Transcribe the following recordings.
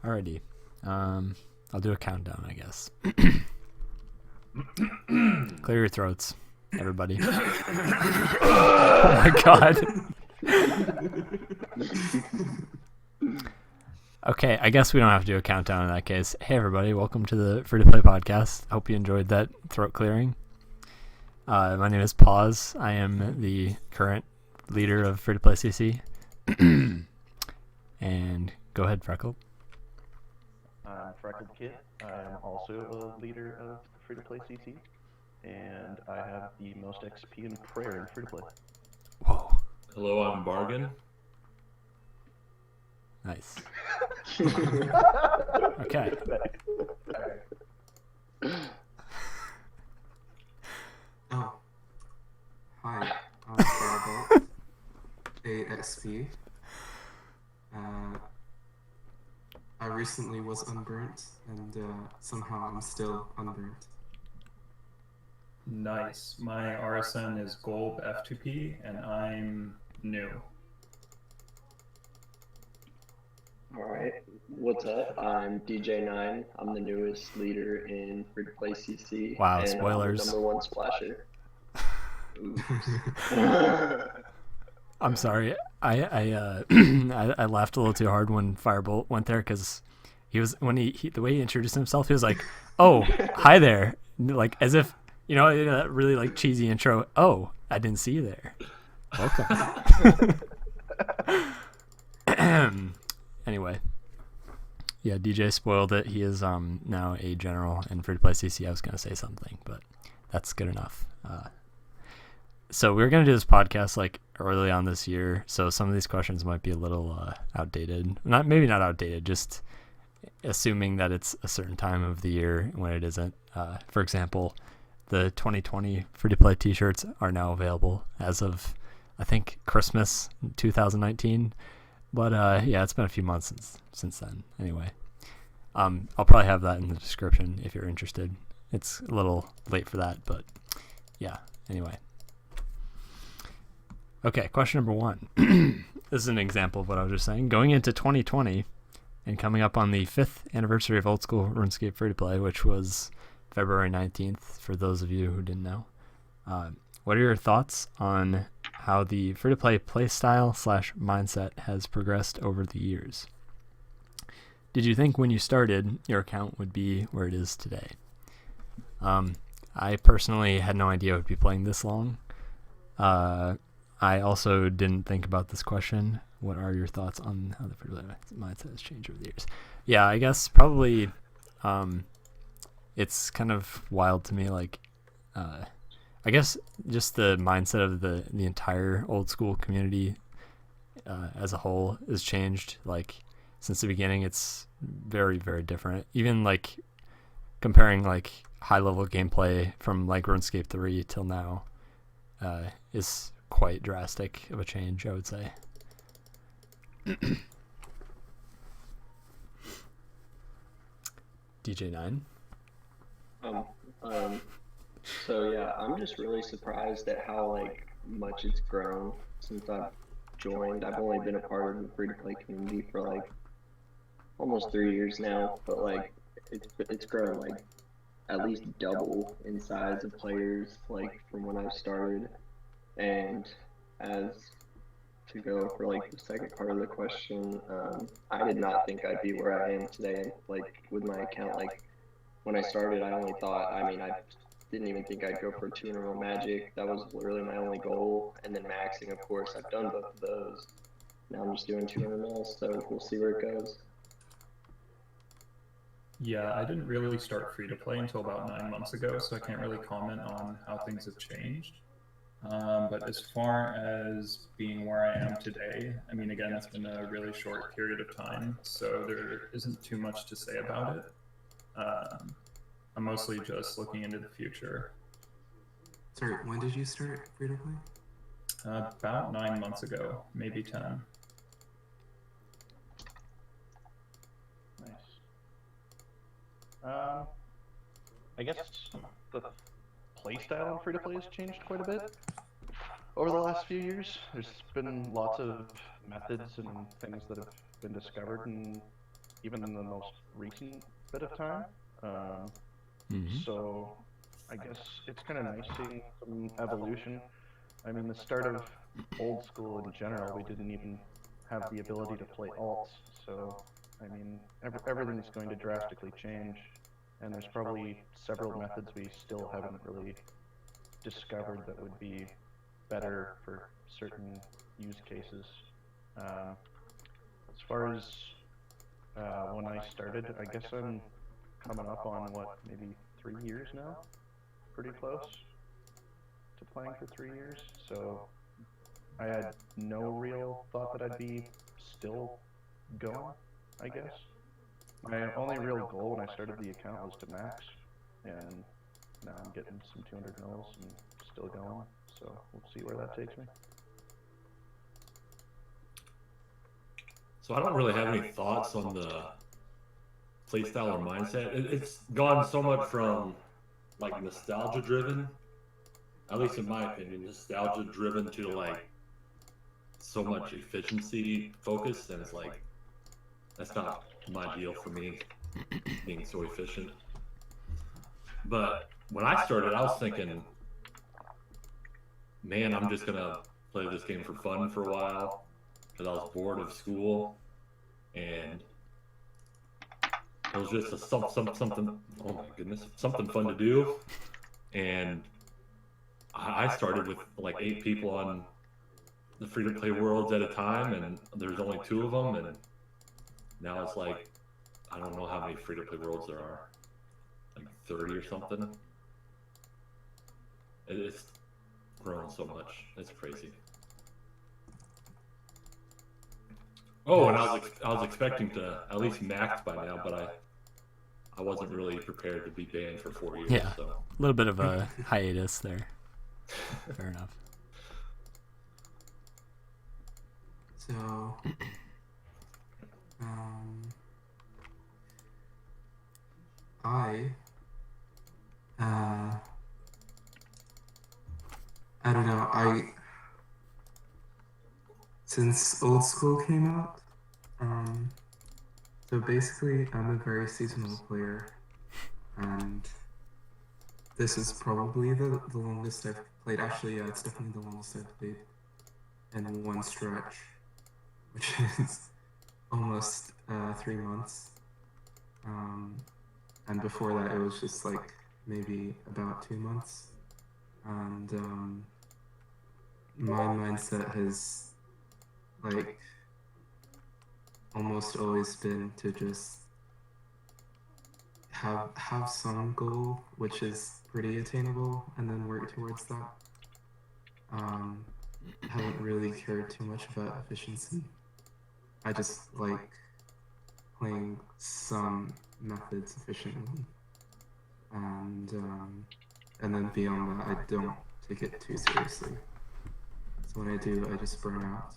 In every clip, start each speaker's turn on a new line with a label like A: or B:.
A: Alrighty. I'll do a countdown, I guess. Clear your throats, everybody. Oh my god. Okay, I guess we don't have to do a countdown in that case. Hey everybody, welcome to the Free to Play podcast. Hope you enjoyed that throat clearing. My name is Pawz. I am the current leader of Free to Play CC. And go ahead, Freckled.
B: I'm Freckled Kid. I am also a leader of Free to Play CC, and I have the most XP and prayer in Free to Play.
A: Whoa.
C: Hello, I'm Bargan.
A: Nice. Okay.
D: Oh. Hi, I'm Bargan. AXP. I recently was unburnt, and somehow I'm still unburnt.
E: Nice. My RSN is GOLB F2P, and I'm new.
F: Alright, what's up? I'm DJ9. I'm the newest leader in Free to Play CC.
A: Wow,
F: and
A: spoilers.
F: I'm the #1 splasher.
A: I'm sorry. I laughed a little too hard when Firebolt went there because he was the way he introduced himself, he was like, "Oh, hi there," like as if that really like cheesy intro. Oh, I didn't see you there. Welcome. Anyway, yeah, DJ spoiled it. He is now a general in Free to Play CC. I was gonna say something, but that's good enough. So we were going to do this podcast like early on this year, so some of these questions might be a little outdated. Maybe not outdated, just assuming that it's a certain time of the year when it isn't. For example, the 2020 free-to-play t-shirts are now available as of, I think, Christmas 2019. But yeah, it's been a few months since then. Anyway, I'll probably have that in the description if you're interested. It's a little late for that, but yeah, anyway. Okay, question number 1. This is an example of what I was just saying. Going into 2020 and coming up on the 5th anniversary of old school RuneScape free-to-play, which was February 19th, for those of you who didn't know. What are your thoughts on how the free-to-play playstyle / mindset has progressed over the years? Did you think when you started your account would be where it is today? I personally had no idea I would be playing this long. I also didn't think about this question. What are your thoughts on how the free-to-play mindset has changed over the years? Yeah, I guess probably it's kind of wild to me. Like, I guess just the mindset of the entire old school community as a whole has changed. Like since the beginning, it's very, very different. Even like comparing like high level gameplay from like RuneScape 3 till now is quite drastic of a change, I would say. DJ9.
F: So yeah, I'm just really surprised at how like much it's grown since I've joined. I've only been a part of the free to play community for like almost 3 years now, but like it's grown like at least double in size of players like from when I started. And as to go for like the second part of the question, I did not think I'd be where I am today, like with my account. Like when I started, I only thought, I didn't even think I'd go for 2 in a row magic. That was literally my only goal. And then maxing, of course, I've done both of those. Now I'm just doing 2 in a row, so we'll see where it goes.
E: Yeah, I didn't really start free to play until about 9 months ago, so I can't really comment on how things have changed. But as far as being where I am today, I mean, again, it's been a really short period of time, so there isn't too much to say about it. I'm mostly just looking into the future.
D: Sorry, when did you start free to play?
E: About 9 months ago, maybe 10.
B: Nice. I guess the playstyle in free-to-play has changed quite a bit over the last few years. There's been lots of methods and things that have been discovered, and even in the most recent bit of time. So I guess it's kind of nice seeing some evolution. I mean, the start of old school in general, we didn't even have the ability to play alts. So, I mean, everything's going to drastically change, and there's probably several methods we still haven't really discovered that would be better for certain use cases. As far as when I started, I guess I'm coming up on what, maybe 3 years now? Pretty close to playing for 3 years. So I had no real thought that I'd be still going, I guess. My only real goal when I started the account was to max, and now I'm getting some 200 mils and still going. So we'll see where that takes me.
C: So I don't really have any thoughts on the playstyle or mindset. It's gone so much from like nostalgia driven, at least in my opinion, nostalgia driven to like so much efficiency focused, and it's like that's not my deal for me, being so efficient. But when I started, I was thinking, man, I'm just gonna play this game for fun for a while because I was bored of school, and it was just something. Oh my goodness, something fun to do. And I started with like 8 people on the free-to-play worlds at a time, and there's only 2 of them, and now it's like I don't know how many free-to-play worlds there are, like 30 or something. It's grown so much. It's crazy. Oh, and I was expecting to at least max by now, but I wasn't really prepared to be banned for 4 years.
A: Yeah,
C: so.
A: a little bit of a hiatus there. Fair enough.
D: So, I don't know. Since Old School came out, so basically I'm a very seasonal player, and this is probably the longest I've played. Actually, yeah, it's definitely the longest I've played in one stretch, which is almost 3 months. And before that, it was just like maybe about 2 months. And my mindset has like almost always been to just have some goal which is pretty attainable and then work towards that. Haven't really cared too much about efficiency. I just like playing some methods efficiently, and then beyond that, I don't take it too seriously. So when I do, I just burn out.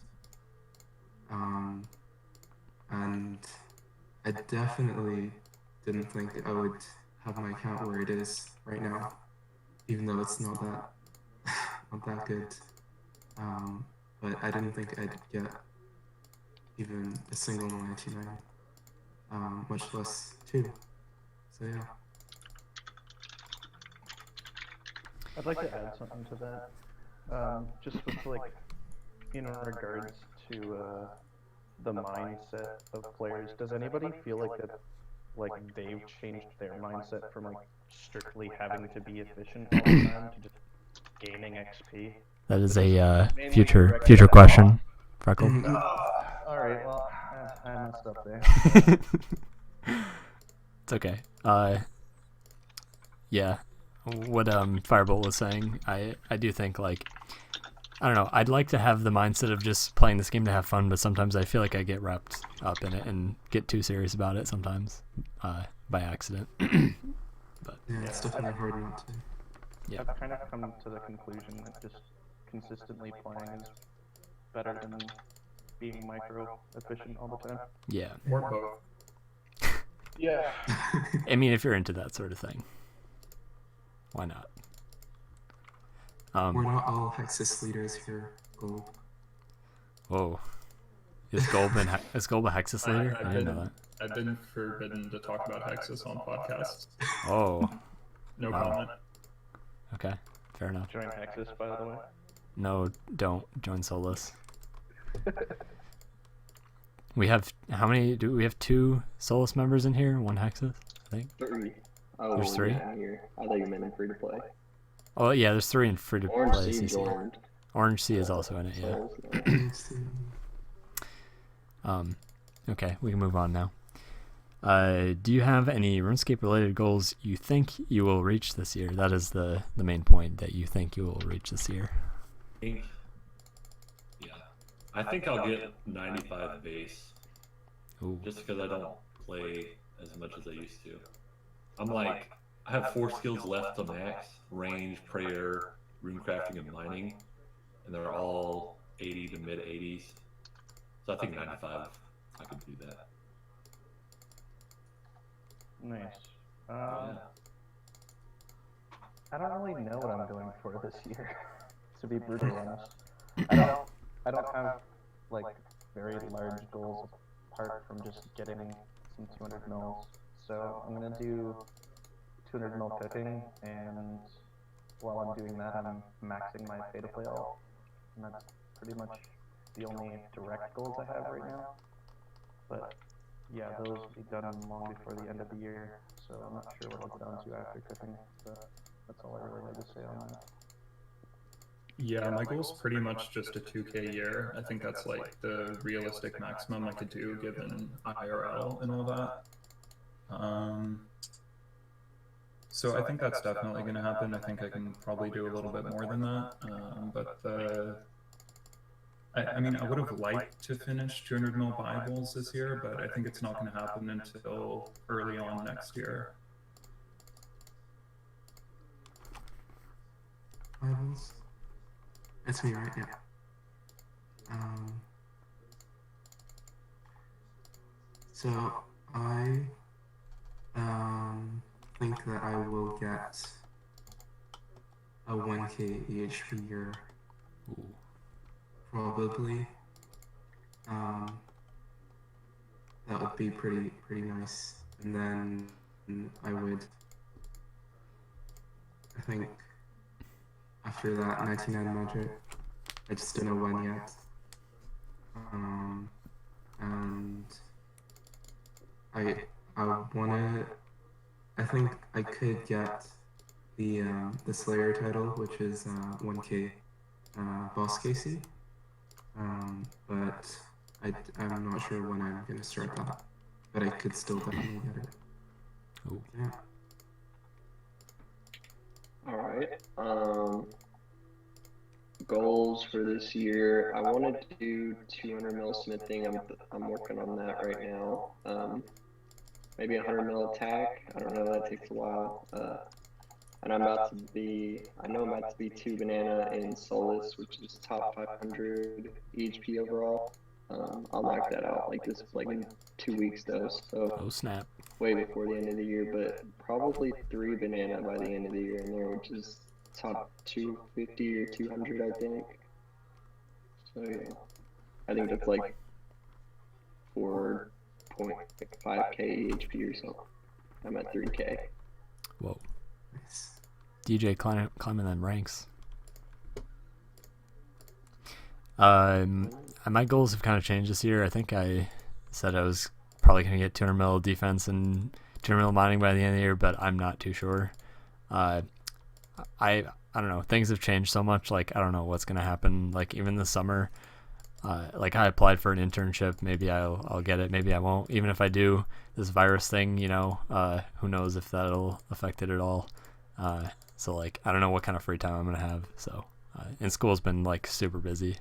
D: And I definitely didn't think I would have my account where it is right now, even though it's not that good. But I didn't think I'd get even a single 99, much less 2. So yeah.
B: I'd like to add something to that. Just with like, in regards to the mindset of players, does anybody feel like that, like they've changed their mindset from like strictly having to be efficient all the time to just gaining XP?
A: That is a future question, Freckled.
B: All right, well, I messed up there.
A: It's okay. Yeah, what Firebolt was saying, I do think, like, I don't know, I'd like to have the mindset of just playing this game to have fun, but sometimes I feel like I get wrapped up in it and get too serious about it sometimes, by accident. But
D: yeah, it's definitely hard not to.
A: Yeah.
B: I've kind of come to the conclusion that just consistently playing is better than being micro efficient all the time.
A: Yeah.
E: Or both.
B: Yeah.
A: I mean, if you're into that sort of thing, why not?
D: We're not all Hexus leaders here, GOLB.
A: Whoa. Is GOLB a Hexus leader? I didn't know that.
E: I've been forbidden to talk about Hexus on podcasts.
A: Oh,
E: No
A: Wow.
E: comment.
A: okay, fair enough.
B: Join Hexus, by the way.
A: No, don't join Solus. We have how many? Do we have 2 Solus members in here? 1 Hexus, I think.
F: 3. Oh,
A: There's 3?
F: yeah, here. I thought you meant in free to play.
A: Oh yeah, there's 3 in free to
F: Orange
A: play
F: C
A: CC.
F: joined.
A: Orange Sea is also in it. Yeah.
F: Souls,
A: Okay, we can move on now. Do you have any RuneScape related goals you think you will reach this year? That is the main point, that you think you will reach this year.
C: I think I'll get 95 base,
A: Ooh.
C: just because I don't play as much as I used to. I have 4 skills left to max: range, prayer, runecrafting, and mining, and they're all 80 to mid 80s. So I think 95, I could do that.
B: Nice.
C: Yeah.
B: I don't really know what I'm going for this year, to be brutally honest. I don't have like very large goals apart from just getting some 200 mils. So I'm gonna do 200 mil cooking, and while I'm doing that, I'm maxing my pay to play all, and that's pretty much the only direct goals I have right now. But yeah, those will be done long before the end of the year, so I'm not sure what I'll get down to after cooking, but that's all I really have to say on that.
E: Yeah, my goal's pretty much just a 2K year. I think that's like the realistic maximum I could do given IRL and all that. So I think that's definitely going to happen. I think I can probably do a little bit more than that. I mean, I would have liked to finish 200 mil Bibles this year, but I think it's not going to happen until early on next year.
D: Bibles. That's me, right? Yeah. So I think that I will get a 1K EHP year.
A: Ooh.
D: Probably. That would be pretty nice. And then I think after that 99 magic. I just don't know when yet. And I think I could get the Slayer title, which is 1K boss Casey. But I'm not sure when I'm gonna start that. But I could still definitely get it.
A: Ooh.
D: Yeah.
F: Alright. Goals for this year. I want to do 200 mil smithing. I'm working on that right now. Maybe 100 mil attack. I don't know, that takes a while. And I know I'm about to be 2 banana in Solus, which is top 500 EHP overall. I'll knock that out in 2 weeks though, so
A: Oh snap.
F: way before the end of the year, but probably 3 banana by the end of the year in there, which is top 250 or 200, I think. So yeah, I think that's like 4.5k EHP or so. I'm at 3k.
A: Whoa. DJ climbing them ranks. My goals have kind of changed this year. I think I said I was probably going to get 200 mil defense and 200 mil mining by the end of the year, but I'm not too sure. I don't know. Things have changed so much. Like, I don't know what's going to happen. Like, even this summer, like I applied for an internship. Maybe I'll get it. Maybe I won't. Even if I do, this virus thing, who knows if that'll affect it at all. So like, I don't know what kind of free time I'm going to have. So, and school's been like super busy.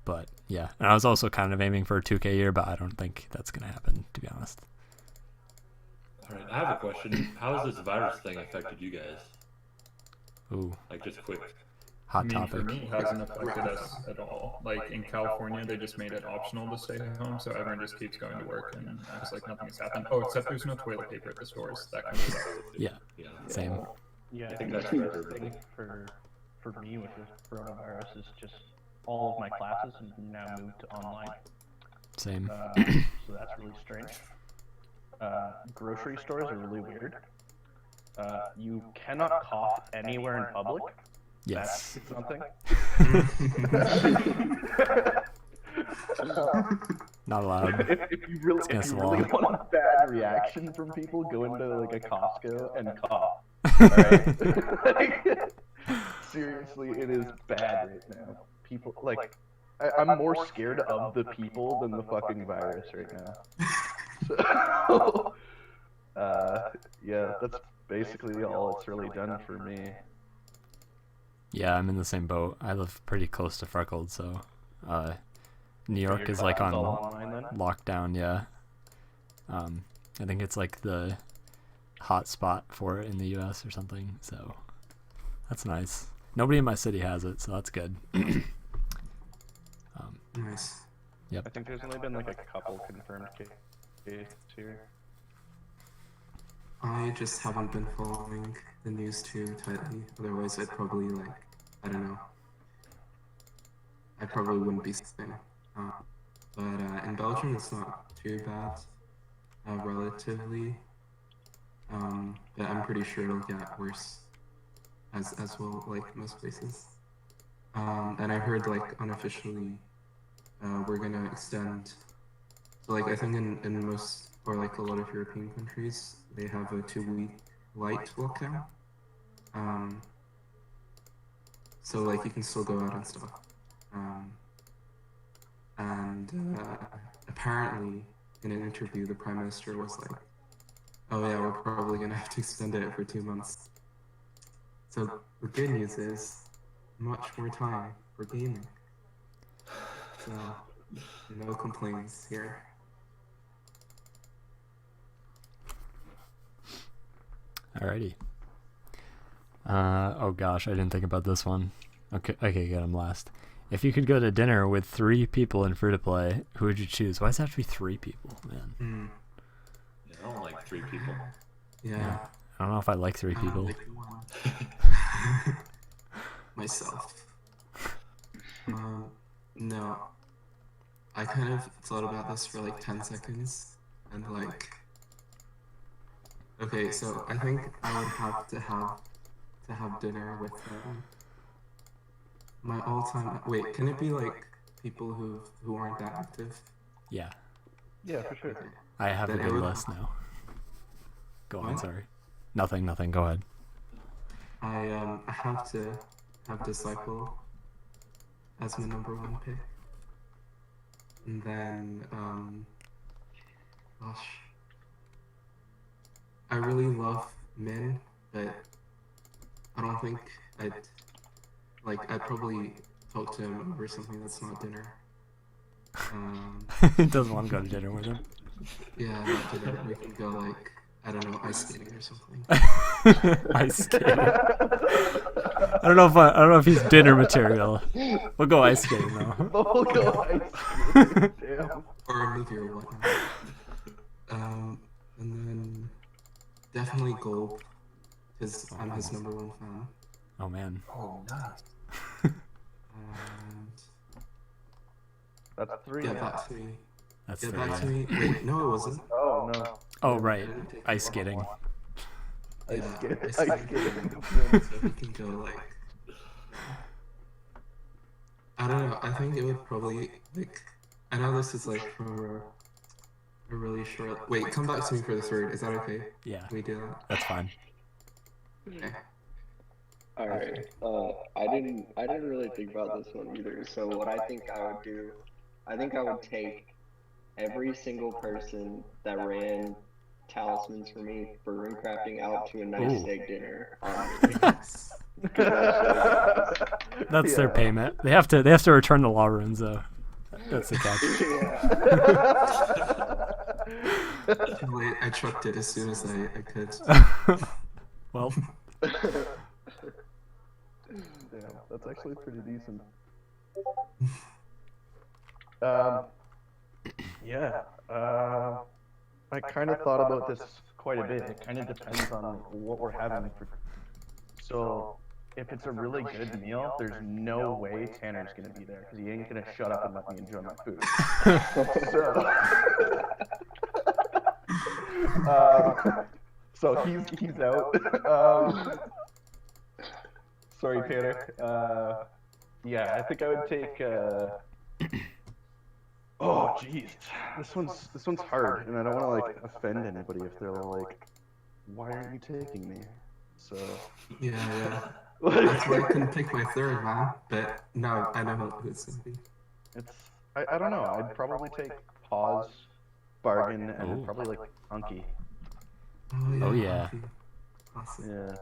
A: But yeah, and I was also kind of aiming for a 2K year, but I don't think that's going to happen, to be honest.
C: All right, I have a question. How has this virus thing affected you guys?
A: Ooh,
C: Like, just quick.
A: hot
E: I mean,
A: topic.
E: for me, it hasn't affected us at all. Like in California, they just made it optional to stay home, so everyone just keeps going to work and acts like nothing has happened. Oh, except there's no toilet paper at the stores. That kind of stuff.
A: Yeah,
C: Yeah.
A: same.
B: Yeah,
C: I
B: I
C: think
B: think
C: that's
B: the
C: for
B: biggest thing for me with this coronavirus is just all of my classes have now moved to online.
A: Same.
B: So that's really strange. Grocery stores are really weird. You cannot cough anywhere in public.
A: Yes.
B: That's something.
A: Not allowed.
B: If you really,
A: against
B: if you
A: the law.
B: really want a bad reaction from people, go into like a Costco and cough. Alright? Like, seriously, it is bad right now. People, like, I'm more scared of the people than the fucking virus right now. So, yeah, that's basically all it's really done for me.
A: Yeah, I'm in the same boat. I live pretty close to Freckled, so New York is like on
B: All online then?
A: lockdown. Yeah. I think it's like the hot spot for it in the U.S. or something. So that's nice. Nobody in my city has it, so that's good.
D: Nice.
B: I think there's only been like a couple confirmed cases here.
D: I just haven't been following the news too tightly. Otherwise, I'd probably like, I don't know. I probably wouldn't be staying. But in Belgium, it's not too bad, relatively. But I'm pretty sure it'll get worse, as well, like most places. And I heard like unofficially, we're gonna extend. So like I think in most or like a lot of European countries, they have a 2-week light lockdown. So like you can still go out and stuff. And apparently in an interview, the Prime Minister was like, "Oh yeah, we're probably gonna have to extend it for 2 months." So the good news is much more time for gaming. So no complaints here.
A: Alrighty. Oh gosh, I didn't think about this one. Okay, good, I'm last. If you could go to dinner with 3 people in free-to-play, who would you choose? Why does it have to be 3 people, man?
C: Yeah, I don't like 3 people.
D: Yeah.
A: I don't know if I like 3 people.
D: Like myself. No. I kind of thought about this for like 10 seconds, and like, okay, so I think I would have to have dinner with my all-time. Wait, can it be like people who aren't that active?
A: Yeah,
B: Yeah, for sure.
D: Okay.
A: I have a
D: Then
A: good
D: would-
A: list now. Go on,
D: What?
A: sorry. Nothing, go ahead.
D: I have to have Disciple as my #1 pick. And then, gosh. I really love Min, but I don't think I'd probably talk to him over something that's not dinner.
A: Doesn't want to go to dinner with him.
D: Yeah, not dinner. We can go like, I don't know, ice skating or something.
A: Ice skating. I don't know if he's dinner material. We'll go ice skating though.
B: We'll go ice skating, damn.
D: Or a movie or whatnot. And then definitely GOLB, because I'm his #1 fan.
A: Oh man.
E: Oh, nice.
D: And
B: That's 3
D: get
B: now.
D: back to me.
A: That's
D: Get
A: 3.
D: back to
A: Yeah.
D: me. Wait, no, it wasn't.
B: Oh no.
A: Oh right, ice skating.
B: Ice
D: Yeah,
B: skating.
D: ice
B: Ice
D: skating.
B: skating.
D: So we can go like, I don't know. I think it would probably like. I know this is like for a really short. Wait, come back to me for the 3rd. Is that okay?
A: Yeah,
D: Can we do that?
A: that's fine.
D: Okay.
F: All right. I didn't really think about this one either. So what I think I would do, I think I would take every single person that ran talismans for me for rune crafting out to a nice
A: Ooh.
F: steak dinner.
A: That's their
B: Yeah.
A: payment. They have to return the law runes though. That's the catch.
D: Too late. I trucked it as soon as I could.
A: Well,
B: Damn, that's actually pretty decent. Yeah. I kind of thought about this quite a bit. It kind of depends on what we're having for. So, if it's a really good meal, there's no way Tanner's gonna be there because he ain't gonna shut up and let me enjoy my food. So he's out. Sorry, Tanner. Yeah, I think I would take. Oh, jeez, this one's hard, and I don't want to like offend anybody if they're like, "Why aren't you taking me?" So.
D: Yeah. That's why I couldn't pick my third, man. But now I know who it's gonna be.
B: I don't know. I'd probably take Pawz, Bargan, and
A: Ooh.
B: probably like Unky.
A: Oh, yeah.
D: Okay. Awesome.
B: Yeah.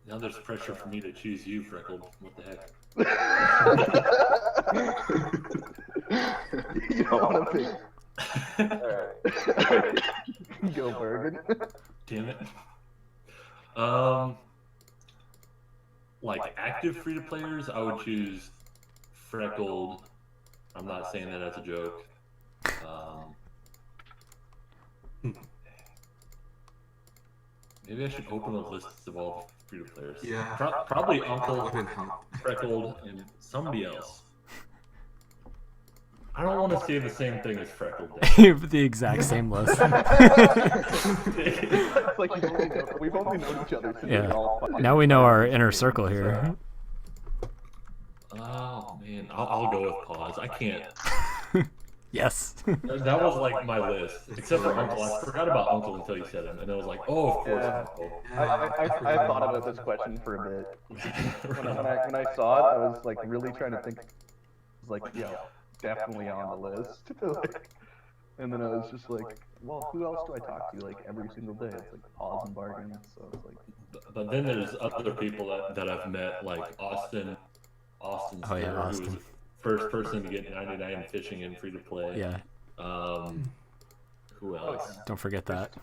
C: Now there's pressure for me to choose you, Freckled. What the heck?
B: You don't want to pick. Alright. Go, Bargan.
C: Damn it. Like active free to players, I would choose Freckled. I'm not saying that as a joke. Maybe I should open a list of all the free to players.
D: Yeah.
C: Probably
D: That
C: Uncle,
D: wouldn't help.
C: Freckled, and somebody else. I don't want to say the same thing as Freckled.
A: The exact same list.
B: It's like we've only known each other since we were all fucking
A: Now we know our inner circle here.
C: Oh man, I'll go with Pawz. I can't.
A: Yes.
C: That was like my list, except for Uncle. I forgot about Uncle until you said it, and I was like, oh, of course,
B: Yeah.
C: Uncle.
B: I thought about this question for a bit. When I saw it, I was like really trying to think. I was like, yo, definitely on the list. And then I was just like, well, who else do I talk to like every single day? It's like Pawz and Bargan. So it's like.
C: But then there's other people that I've met, like Austin
A: Oh, yeah,
C: Stewart, who was
A: Austin.
C: the first person to get 99 fishing in free to play.
A: Yeah.
C: Who else?
A: Don't forget that.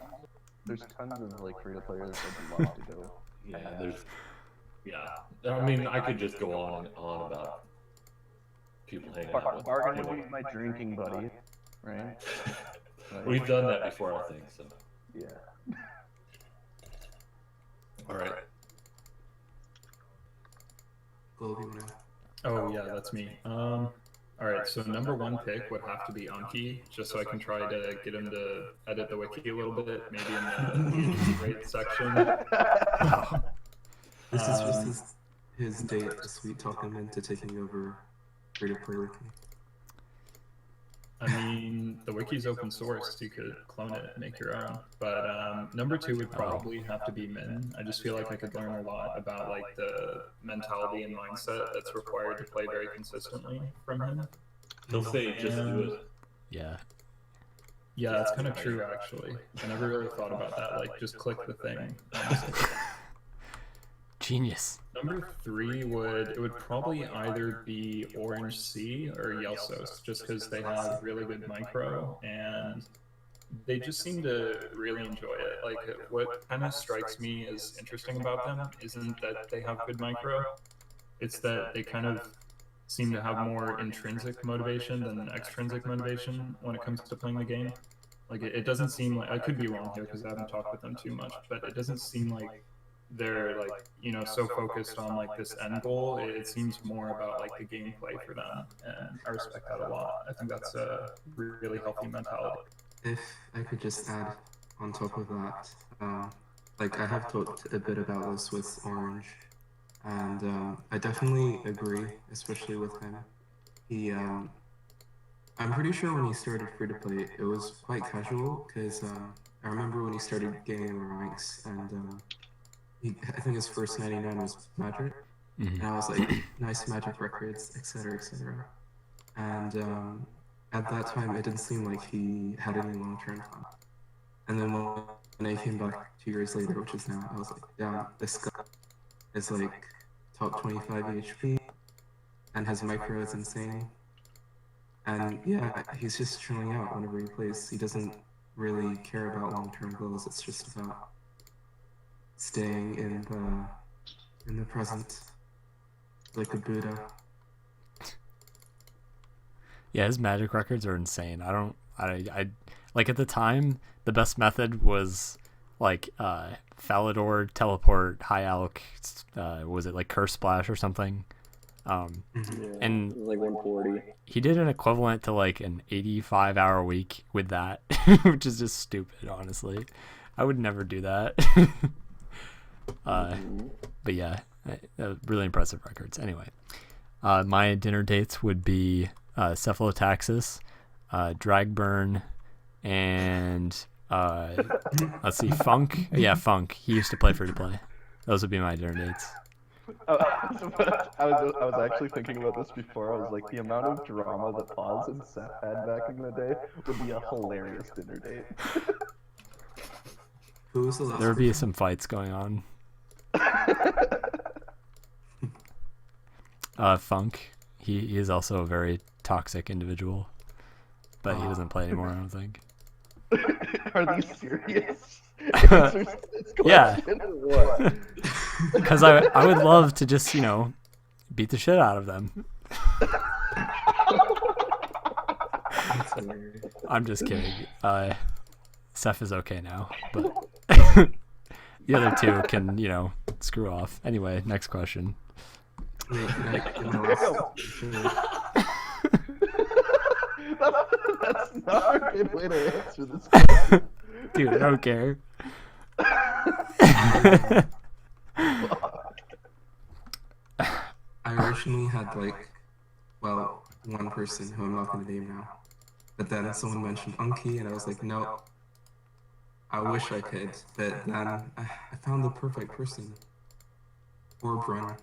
B: There's tons of like free to players that would love to go.
C: Yeah. I mean, I could just go on and on about people hanging out with.
B: Bargan would be my drinking buddy, right?
C: We've done that before, I think. So.
B: Yeah.
C: All right.
D: GOLB, you wanna-
E: Oh yeah, that's me. All right, so number one pick would have to be Unky, just so I can try to get him to edit the wiki a little bit, maybe in the rate section.
D: This is just his date this week talking him into taking over free to play wiki.
E: I mean, the wiki's open source, you could clone it and make your own. But number two would probably have to be Min. I just feel like I could learn a lot about like the mentality and mindset that's required to play very consistently from him.
C: He'll say, just do it.
A: Yeah.
E: Yeah, that's kind of true actually. I never really thought about that. Like, just click the thing.
A: Genius.
E: Number three would probably either be Orange Sea or Yelsos, just because they have really good micro and they just seem to really enjoy it. Like, what kind of strikes me as interesting about them isn't that they have good micro, it's that they kind of seem to have more intrinsic motivation than extrinsic motivation when it comes to playing the game. Like, it doesn't seem like, I could be wrong here because I haven't talked with them too much, but it doesn't seem like they're like, you know, so focused on like this end goal. It seems more about like the gameplay for them, and I respect that a lot. I think that's a really healthy mentality.
D: If I could just add on top of that, like I have talked a bit about this with Orange, and I definitely agree, especially with him. He, I'm pretty sure when he started free to play, it was quite casual, because I remember when he started gaining the ranks, and I think his first 99 was Magic, and I was like, nice Magic records, etc., etc. And at that time, it didn't seem like he had any long-term plan. And then when I came back 2 years later, which is now, I was like, yeah, this guy is like top 25 HP, and his micro is insane. And yeah, he's just chilling out whenever he plays. He doesn't really care about long-term goals. It's just about staying in the present, like a Buddha.
A: Yeah, his magic records are insane. I like at the time, the best method was like Falador, Teleport, High Alk, was it like Curse Splash or something?
F: Yeah,
A: And
F: it was like 140.
A: he did an equivalent to like an 85-hour week with that, which is just stupid, honestly. I would never do that. But yeah, really impressive records. Anyway, my dinner dates would be Cephalotaxis, Dragburn, and let's see, Funk. Yeah, Funk. He used to play free to play. Those would be my dinner dates.
B: I was actually thinking about this before. I was like, the amount of drama that Pawz and Seth had back in the day would be a hilarious dinner date.
D: Who was the last
A: There would be
D: person?
A: some fights going on. Funk. He is also a very toxic individual, but he doesn't play anymore, I don't think.
B: Are these serious?
A: Yeah. Because I would love to just, beat the shit out of them.
D: That's hilarious.
A: I'm just kidding. Seth is okay now, but the other two can, screw off. Anyway, next question.
D: Wait, can I give my last? Sure.
B: That's not a good way to answer this question.
A: Dude, I don't care.
D: I originally had one person who I'm not going to name now, but then someone mentioned Unky, and I was like, no, I wish I could, but then I found the perfect person. Or Brun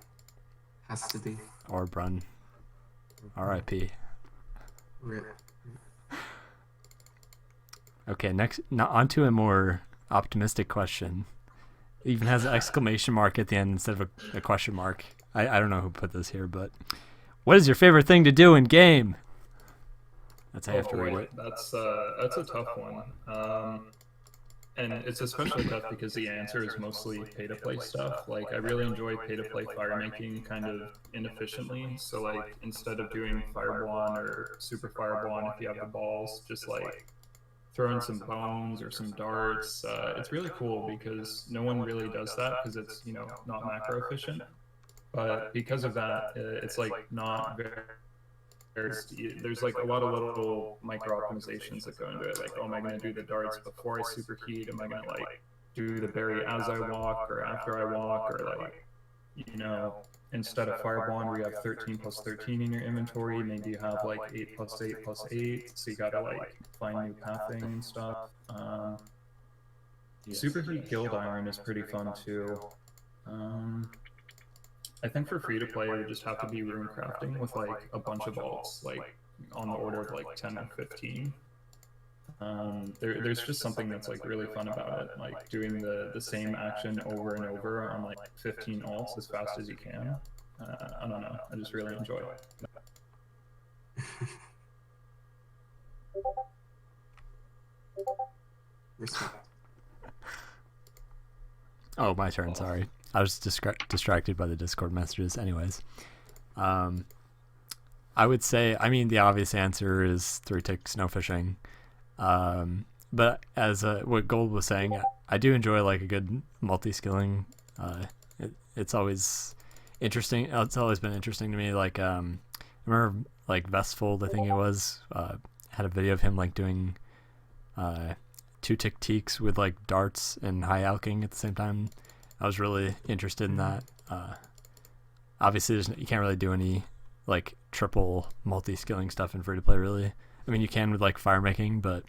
D: has to be.
A: Or Brun. R.I.P.
D: Rip.
A: Okay, next, on to a more optimistic question. It even has an exclamation mark at the end instead of a question mark. I don't know who put this here, but what is your favorite thing to do in game? That's how you have to read it.
E: That's a tough one. And it's especially tough because the answer is mostly pay-to-play stuff. Like, I really enjoy pay-to-play fire making kind of inefficiently. So, like, instead of doing Fireball or Super Fireball, if you have the balls, just like throw in some bones or some darts. It's really cool because no one really does that because it's, not macro efficient. But because of that, it's like not very. There's like a lot of little micro optimizations that go into it. Like, oh, am I going to do the darts before I superheat? Am I going to like do the berry as I walk or after I walk? Or like, instead of Fireball where you have 13 plus 13 in your inventory, maybe you have like 8 plus 8 plus 8. So you got to like find new pathing and stuff. Superheat Guild Iron is pretty fun too. I think for free to play, it would just have to be rune crafting with like a bunch of alts, like on the order of like 10 or 15. There's just something that's like really fun about it, like doing the same action over and over on like 15 alts as fast as you can. I don't know, I just really enjoy it.
D: Respect.
A: Oh, my turn, sorry. I was distracted by the Discord messages. Anyways, I would say, the obvious answer is 3-tick snowfishing. But as what GOLB was saying, I do enjoy like a good multi-skilling. It's always interesting. It's always been interesting to me. Like, I remember like Vestfold, I think it was, had a video of him like doing 2-tick teaks with like darts and high alking at the same time. I was really interested in that. Obviously, you can't really do any like triple multi-skilling stuff in free-to-play, really. You can with like fire making, but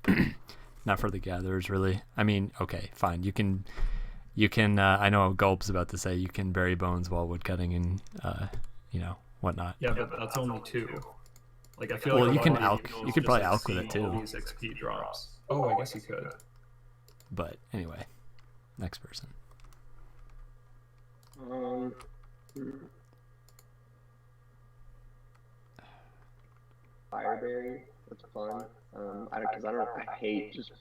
A: not for the gatherers, really. Okay, fine. You can. I know GOLB's about to say you can bury bones while woodcutting and whatnot.
E: Yeah, but that's only 2. Like, I feel
A: Well,
E: like
A: you can alk. You could probably alk with it
E: all
A: too.
E: these XP drops. Oh, I guess you could.
A: But anyway, next person.
F: Fireberry, that's fun. I hate just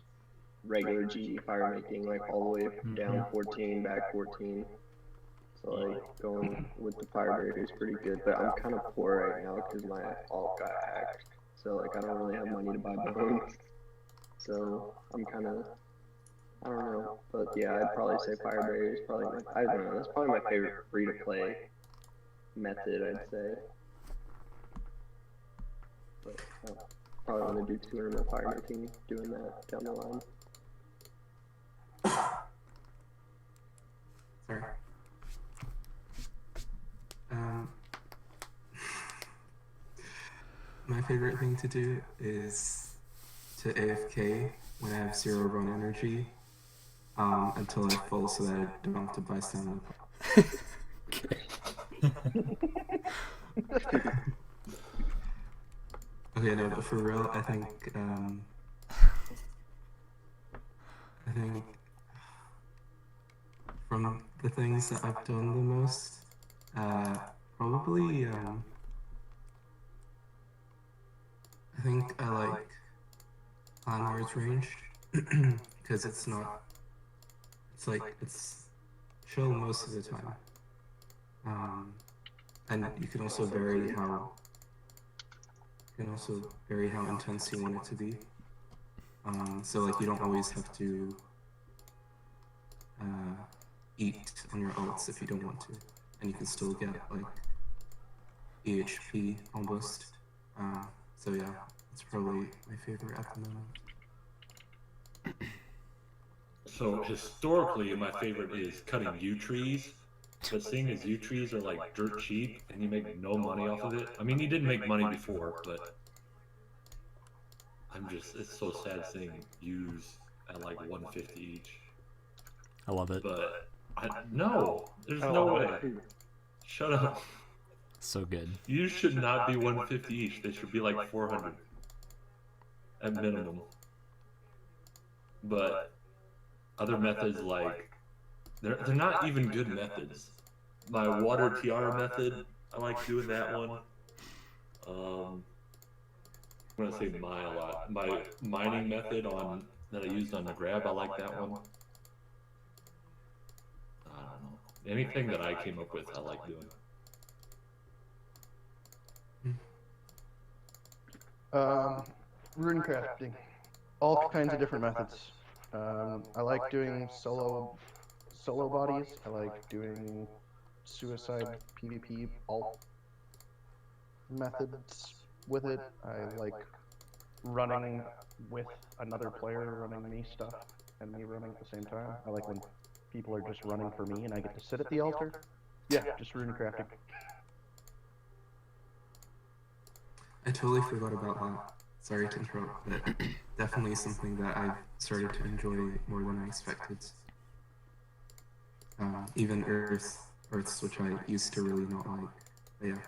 F: regular GG fire making, like all the way down 14, back 14. So like going with the Fireberry is pretty good, but I'm kind of poor right now because my alt got hacked. So like I don't really have money to buy bones. So I'm kind of I don't know, but yeah, I'd probably say Fire Barrier is probably I don't know, that's probably my favorite free-to-play method, I'd say. But probably want to do 200 mil fire making doing that down the line.
D: Sorry. My favorite thing to do is to AFK when I have 0 run energy until I fall so that I don't have to buy stamina. Okay, no, but for real, I think from the things that I've done the most, probably I think I like Landlord's Range because it's chill most of the time. And you can also vary how intense you want it to be. So like you don't always have to eat on your ults if you don't want to, and you can still get like EHP almost. So yeah, it's probably my favorite at the moment.
C: So historically, my favorite is cutting yew trees. But seeing as yew trees are like dirt cheap and you make no money off of it. I mean, you didn't make money before, but it's so sad seeing yews at like 150 each.
A: I love it.
C: But no, there's no way. Shut up.
A: So good.
C: Yews should not be 150 each. They should be like 400 at minimum. But other methods like they're not even good methods. My water tiara method, I like doing that one. I'm gonna say a lot. My mining method that I used on the grab, I like that one. I don't know. Anything that I came up with, I like doing.
B: Rune crafting, all kinds of different methods. I like doing solo bodies. I like doing suicide PvP alt methods with it. I like running with another player running me stuff and me running at the same time. I like when people are just running for me and I get to sit at the altar. Yeah, just rune crafting.
D: I totally forgot about that. Sorry to interrupt, but definitely something that I've started to enjoy more than I expected. Even Earths, which I used to really not like. But yeah.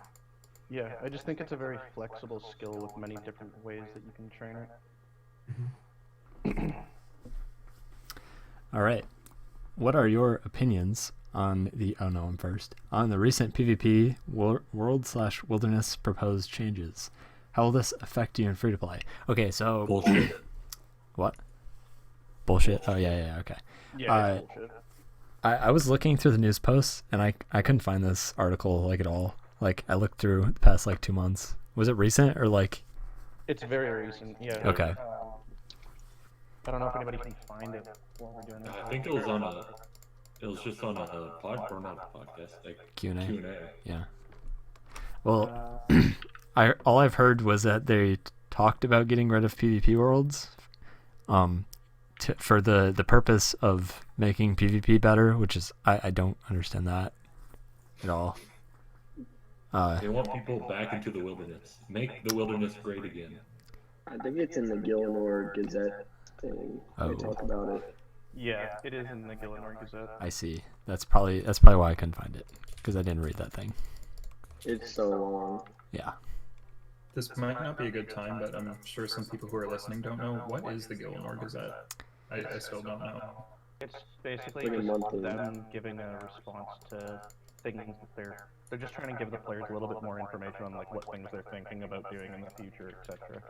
B: Yeah, I just think it's a very flexible skill with many different ways that you can train it.
A: All right. What are your opinions on the on the recent PvP world/wilderness proposed changes? How will this affect you in free to play? Okay, so
C: bullshit.
A: What? Bullshit. Oh yeah, okay.
B: Yeah, it's bullshit.
A: I was looking through the news posts and I couldn't find this article like at all. Like I looked through the past like 2 months. Was it recent or like?
B: It's very recent. Yeah.
A: Okay.
B: I don't know if anybody can find it while we're doing this.
C: I think it was just on a or not a podcast, like
A: Q&A. Yeah. Well, all I've heard was that they talked about getting rid of PvP worlds, for the purpose of making PvP better, which is I don't understand that at all.
C: They want people back into the wilderness. Make the wilderness great again.
F: I think it's in the Gilnor Gazette thing. They talk about it.
B: Yeah, it is in the Gilnor Gazette.
A: I see. That's probably why I couldn't find it, because I didn't read that thing.
F: It's so long.
A: Yeah.
E: This might not be a good time, but I'm sure some people who are listening don't know what is the Gilnor Gazette. I still don't know.
B: It's basically just them giving a response to things that they're just trying to give the players a little bit more information on like what things they're thinking about doing in the future, etc.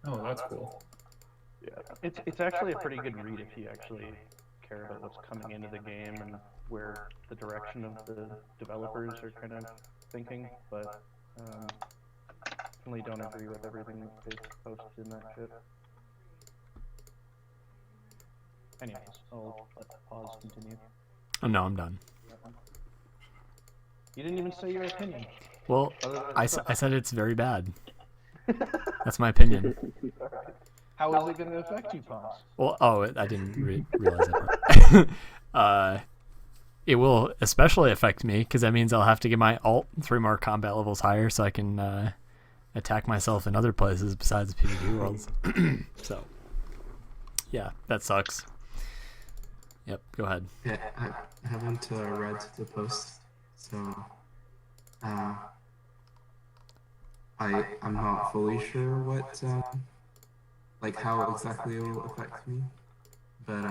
E: Oh, that's cool.
B: Yeah, it's actually a pretty good read if you actually care about what's coming into the game and where the direction of the developers are kind of thinking, but definitely don't agree with everything that they posted in that shit. Anyways, I'll let Pawz continue.
A: Oh no, I'm done.
B: You didn't even say your opinion.
A: Well,
B: Other than
A: I
B: it sucks.
A: said it's very bad. That's my opinion.
B: How is it going to affect you, Pawz?
A: Well, I didn't realize that part. It will especially affect me because that means I'll have to get my alt 3 more combat levels higher so I can attack myself in other places besides PvP worlds. So, yeah, that sucks. Yep, go ahead.
D: Yeah, I haven't read the post, so I'm not fully sure what like how exactly it will affect me, but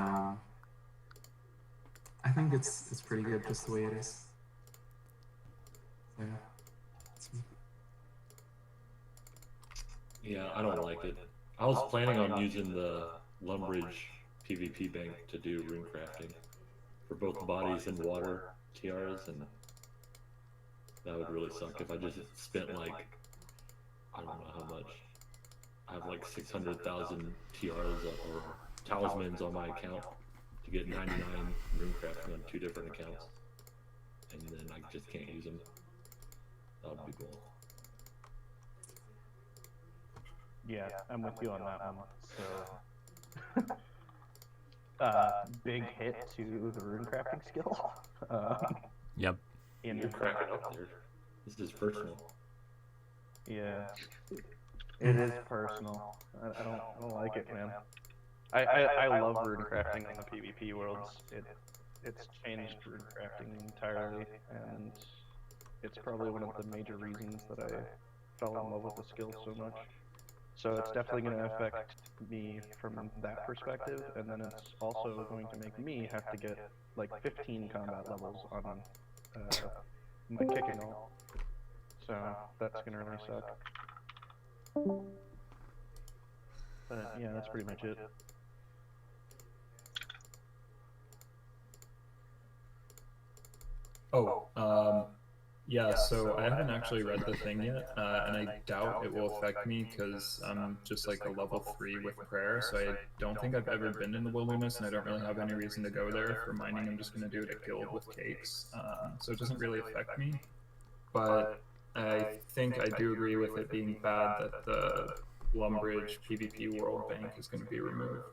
D: I think it's pretty good just the way it is. So, yeah.
C: Yeah, I don't like it. I was planning on using the Lumbridge PvP bank to do rune crafting for both bodies and water TRs, and that would really suck if I just spent like, I don't know how much. I have like 600,000 TRs or talismans on my account to get 99 rune crafting on 2 different accounts, and then I just can't use them. That would be cool.
B: Yeah, I'm with you on that one. So, big hit to the rune crafting skill.
A: Yep.
C: You're cracking up there. This is personal.
B: Yeah, it is personal. I don't like it, man. I love rune crafting in the PvP worlds. It's changed rune crafting entirely, and it's probably one of the major reasons that I fell in love with the skill so much. So it's definitely going to affect me from that perspective, and then it's also going to make me have to get like 15 combat levels on my kicking ult. So that's going to really suck. But yeah, that's pretty much it.
E: Yeah, so I haven't actually read the thing yet, and I doubt it will affect me because I'm just like a level 3 with prayer, so I don't think I've ever been in the wilderness, and I don't really have any reason to go there. For mining, I'm just going to do it at guild with cakes, so it doesn't really affect me. But I think I do agree with it being bad that the Lumbridge PvP World Bank is going to be removed.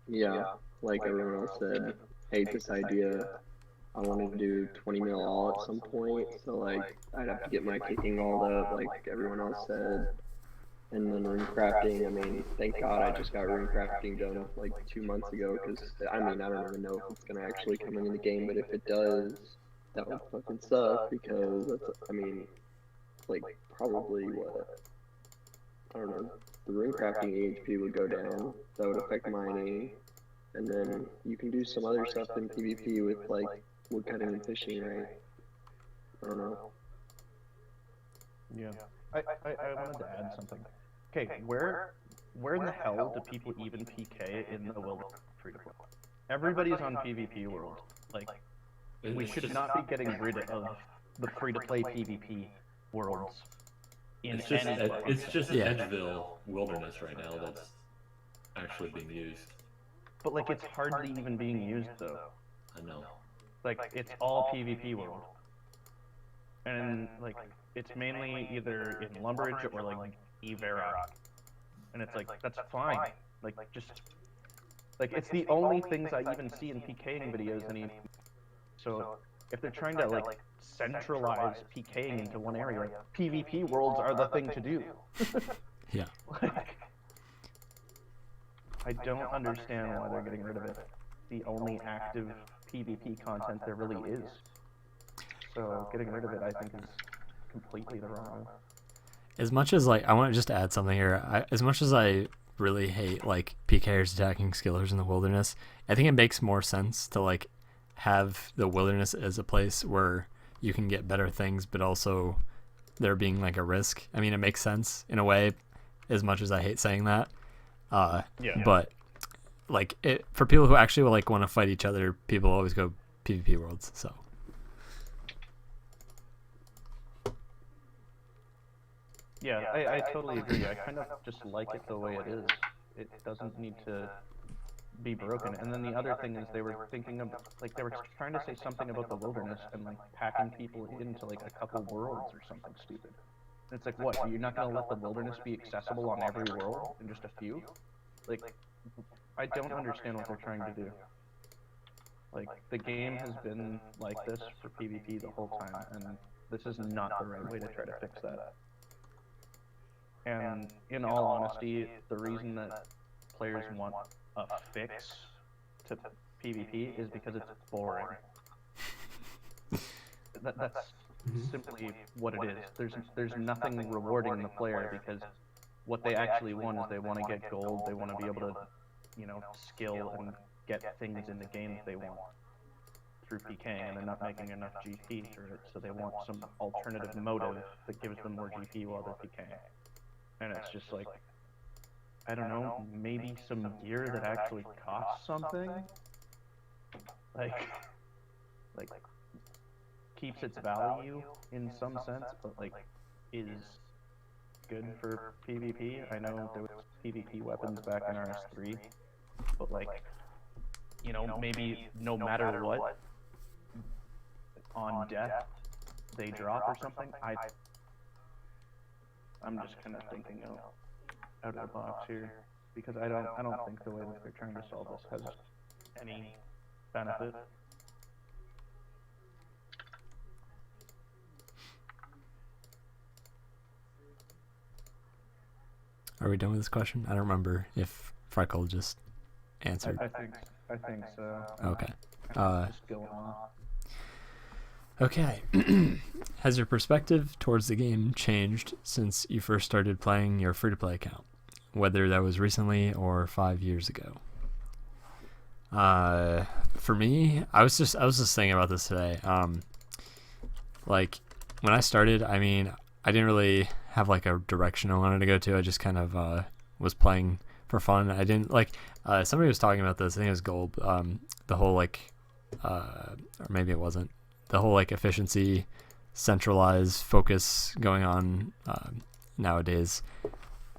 F: Yeah, like everyone else said, hate this idea. I wanted to do 20 mil all at some point, so like I'd have to get my kicking all up, like everyone else said. And then rune crafting, I mean, thank God I just got rune crafting done like 2 months ago, because I mean, I don't even know if it's gonna actually come into the game, but if it does, that would fucking suck, because that's, I mean, like probably what, I don't know, the rune crafting HP would go down, that would affect mining, and then you can do some other stuff in PvP with like woodcutting and fishing, right? I don't know.
B: Yeah. I wanted to add something. Okay, where in the hell do people even PK in the world free to play? Everybody's on PvP world. Like, we should not be getting rid of the free to play PvP worlds.
C: It's just Edgeville Wilderness right now that's actually being used.
B: But like, it's hardly even being used though.
C: I know.
B: Like, it's all PvP world. And like, it's mainly either in Lumbridge or like Everock. And it's like, that's fine. Like, just, like, it's the only things I even see in PKing videos anymore. So, if they're trying to like centralize PKing into one area, PvP worlds are the thing to do.
A: Yeah.
B: Like, I don't understand why they're getting rid of it. The only active PvP content there really is. So getting rid of it, I think, is completely the wrong move.
A: As much as like, I want to just add something here. As much as I really hate like PKers attacking skillers in the wilderness, I think it makes more sense to like have the wilderness as a place where you can get better things, but also there being like a risk. I mean, it makes sense in a way, as much as I hate saying that.
B: Yeah.
A: But like, for people who actually like want to fight each other, people always go PvP worlds. So.
B: Yeah, I totally agree. I kind of just like it the way it is. It doesn't need to be broken. And then the other thing is they were thinking of, like, they were trying to say something about the wilderness and like packing people into like a couple worlds or something stupid. And it's like, what? You're not gonna let the wilderness be accessible on every world in just a few? Like, I don't understand what they're trying to do. Like, the game has been like this for PvP the whole time, and this is not the right way to try to fix that. And in all honesty, the reason that players want a fix to PvP is because it's boring. That's simply what it is. There's nothing rewarding the player, because what they actually want is they want to get gold, they want to be able to, you know, skill and get things in the game that they want through PKing, and they're not making enough GP through it, so they want some alternative motive that gives them more GP while they're PKing. And it's just like, I don't know, maybe some gear that actually costs something? Like keeps its value in some sense, but like is good for PvP. I know there was PvP weapons back in RS3, but like, you know, maybe no matter what, on death they drop or something. I'm just kind of thinking out of the box here, because I don't think the way that they're trying to solve this has any benefit.
A: Are we done with this question? I don't remember if Freckle just answered.
B: I think so.
A: Okay.
B: Just going on.
A: Okay. Has your perspective towards the game changed since you first started playing your free-to-play account, whether that was recently or 5 years ago? For me, I was just thinking about this today. Like, when I started, I mean, I didn't really have like a direction I wanted to go to. I just kind of was playing for fun. I didn't like. Somebody was talking about this. I think it was GOLB. The whole like, or maybe it wasn't. The whole like efficiency, centralized focus going on nowadays.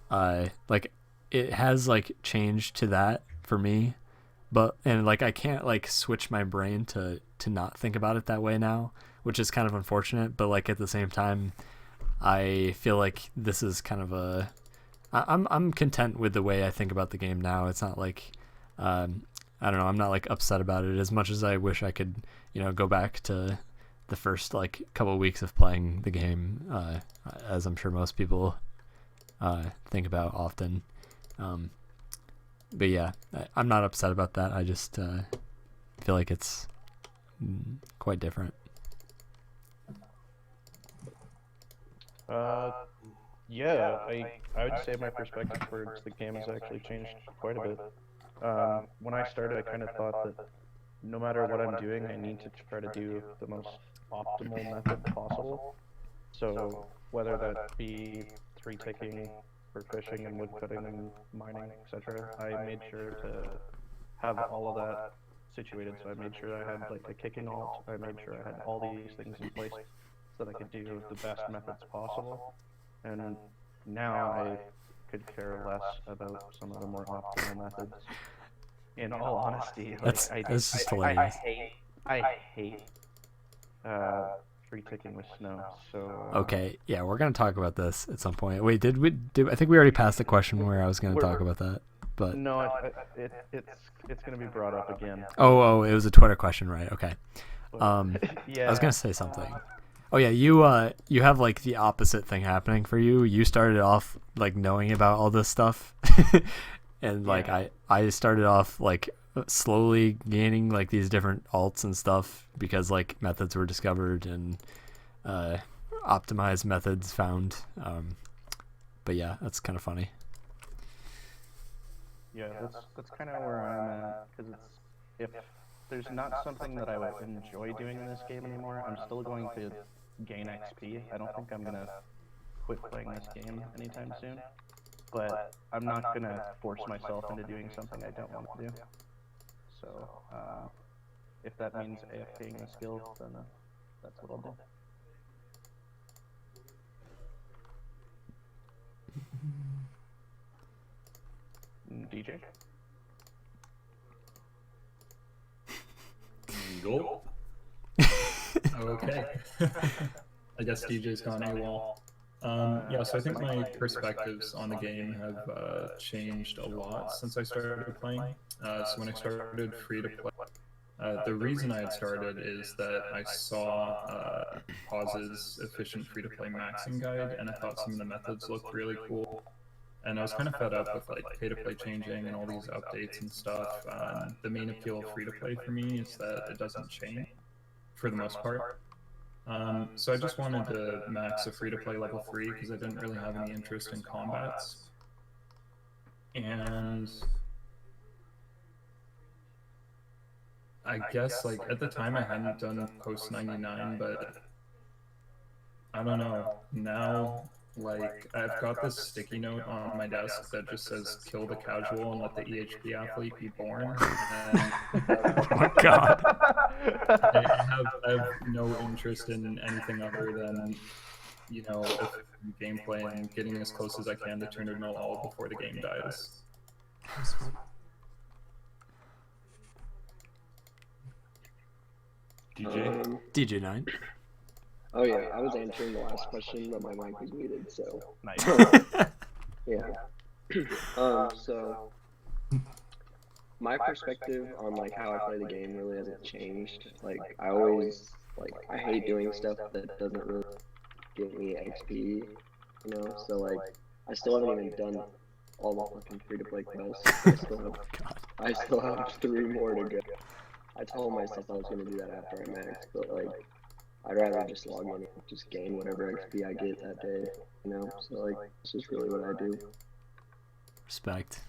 A: Like it has like changed to that for me, and like I can't like switch my brain to not think about it that way now, which is kind of unfortunate. But like at the same time, I feel like this is kind of I'm content with the way I think about the game now. It's not like I don't know, I'm not like upset about it as much as I wish I could, you know, go back to the first like couple of weeks of playing the game, as I'm sure most people think about often. But yeah, I'm not upset about that. I just feel like it's quite different.
B: Yeah, I would say my perspective towards the game has actually changed quite a bit. When I started, I kind of thought that no matter what I'm doing, I need to try to do the most optimal method possible. So whether that be tree ticking for fishing and wood cutting and mining, etc., I made sure to have all of that situated. So I made sure I had like a kicking alt. I made sure I had all these things in place so that I could do the best methods possible. And now I could care less about some of the more optimal methods. In all honesty, like
A: that's just hilarious.
B: I hate tree ticking with snow. So
A: Okay, yeah, we're gonna talk about this at some point. Wait, did I think we already passed the question where I was gonna talk about that, but
B: no, it's gonna be brought up again.
A: Oh, it was a Twitter question, right? Okay.
B: Yeah.
A: I was gonna say something. Oh yeah, you have like the opposite thing happening for you. You started off like knowing about all this stuff, and like I started off like slowly gaining like these different alts and stuff because like methods were discovered and optimized methods found. But yeah, that's kind of funny.
B: Yeah, that's kind of where I'm at, because if there's not something that I would enjoy doing in this game anymore, I'm still going to gain XP. I don't think I'm gonna quit playing this game anytime soon, but I'm not gonna force myself into doing something I don't want to do. So if that means AFKing the skill, then that's what I'll do. DJ?
C: GOLB?
E: Okay. I guess DJ's gone AWOL. Yeah, so I think my perspectives on the game have changed a lot since I started playing. So when I started free to play, the reason I had started is that I saw Pawz's efficient free to play maxing guide, and I thought some of the methods looked really cool. And I was kind of fed up with like pay to play changing and all these updates and stuff. The main appeal of free to play for me is that it doesn't change for the most part. So I just wanted to max a free-to-play level 3 because I didn't really have any interest in combats. And I guess like at the time I hadn't done post 99, but I don't know. Now, like I've got this sticky note on my desk that just says "kill the casual and let the EHP athlete be born." And
A: Oh my god.
E: I have no interest in anything other than, you know, gameplay and getting as close as I can to turn it all before the game dies.
C: DJ?
A: DJ9.
F: Oh yeah, I was answering the last question, but my mic was muted, so
B: Nice.
F: yeah. So my perspective on like how I play the game really hasn't changed. Like I always I hate doing stuff that doesn't really give me XP, you know. So like I still haven't even done all the fucking free to play quests. I still have 3 more to go. I told myself I was gonna do that after I maxed, but like I'd rather just log in and just gain whatever XP I get that day, you know. So like this is really what I do.
A: Respect.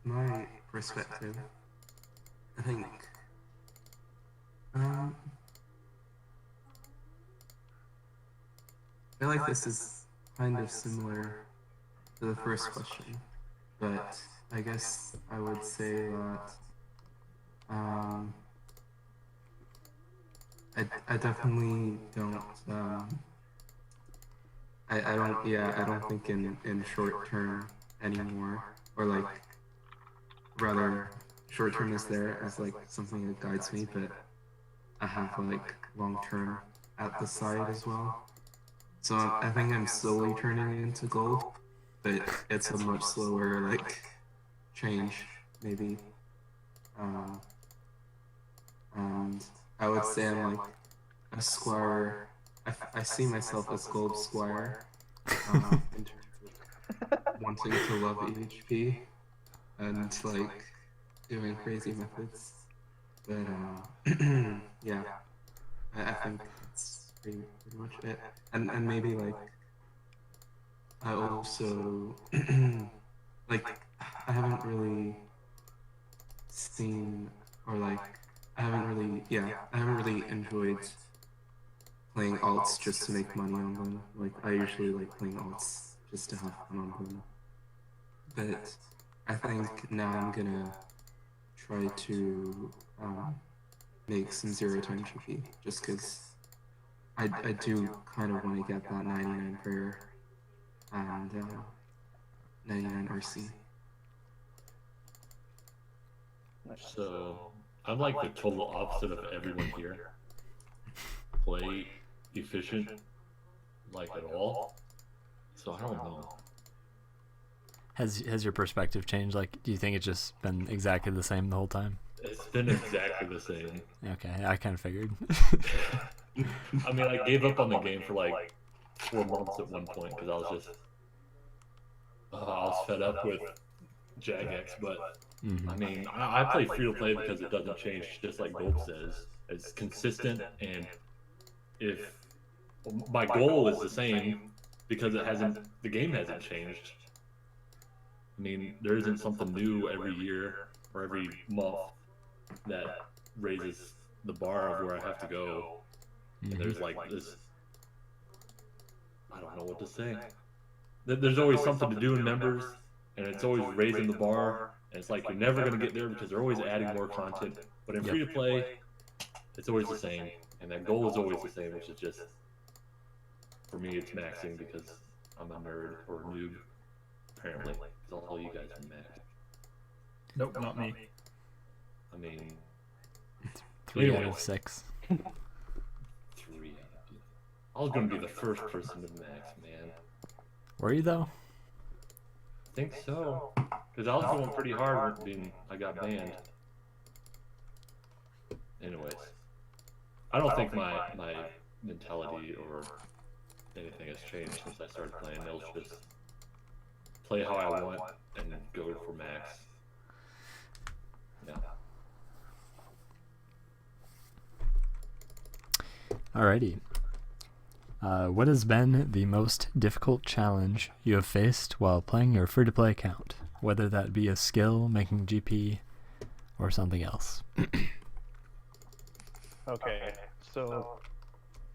D: My perspective, I think, I feel like this is kind of similar to the first question, but I guess I would say that, I definitely don't, I don't think in short term anymore, or like, rather, short term is there as like something that guides me, but I have like long term at the side as well. So I think I'm slowly turning into GOLB, but it's a much slower like change, maybe. And I would say I'm like a squire. I see myself as GOLB squire, in terms of wanting to love EHP and like doing crazy methods. But yeah, I think that's pretty much it. And maybe like I also like I haven't really seen, or like I haven't really enjoyed playing alts just to make money on them. Like I usually like playing alts just to have fun on them. But I think now I'm gonna try to make some 0-time GP, just because I do kind of want to get that 99 prayer and 99 RC.
C: So I'm like the total opposite of everyone here. Play efficient like at all. So I don't know.
A: Has your perspective changed? Like, do you think it's just been exactly the same the whole time?
C: It's been exactly the same.
A: Okay, I kind of figured.
C: I mean, I gave up on the game for like 4 months at one point because I was just I was fed up with Jagex. But I mean, I play free to play because it doesn't change, just like GOLB says. It's consistent, and if my goal is the same because the game hasn't changed. I mean, there isn't something new every year or every month that raises the bar of where I have to go. And there's like this, I don't know what to say. There's always something to do in members, and it's always raising the bar. And it's like you're never going to get there because they're always adding more content. But in free to play, it's always the same. And that goal is always the same, which is just for me, it's maxing because I'm a nerd or noob, apparently. Because all you guys are maxed.
E: Nope, not me.
C: I mean,
A: 3 out of 6.
C: 3 out of 8. I was going to be the first person to max, man.
A: Were you though?
C: I think so. Because I was going pretty hard when I got banned. Anyways. I don't think my mentality or anything has changed since I started playing. It'll just play how I want and go for max. Yeah.
A: Alrighty. What has been the most difficult challenge you have faced while playing your free-to-play account? Whether that be a skill, making GP, or something else.
B: Okay, so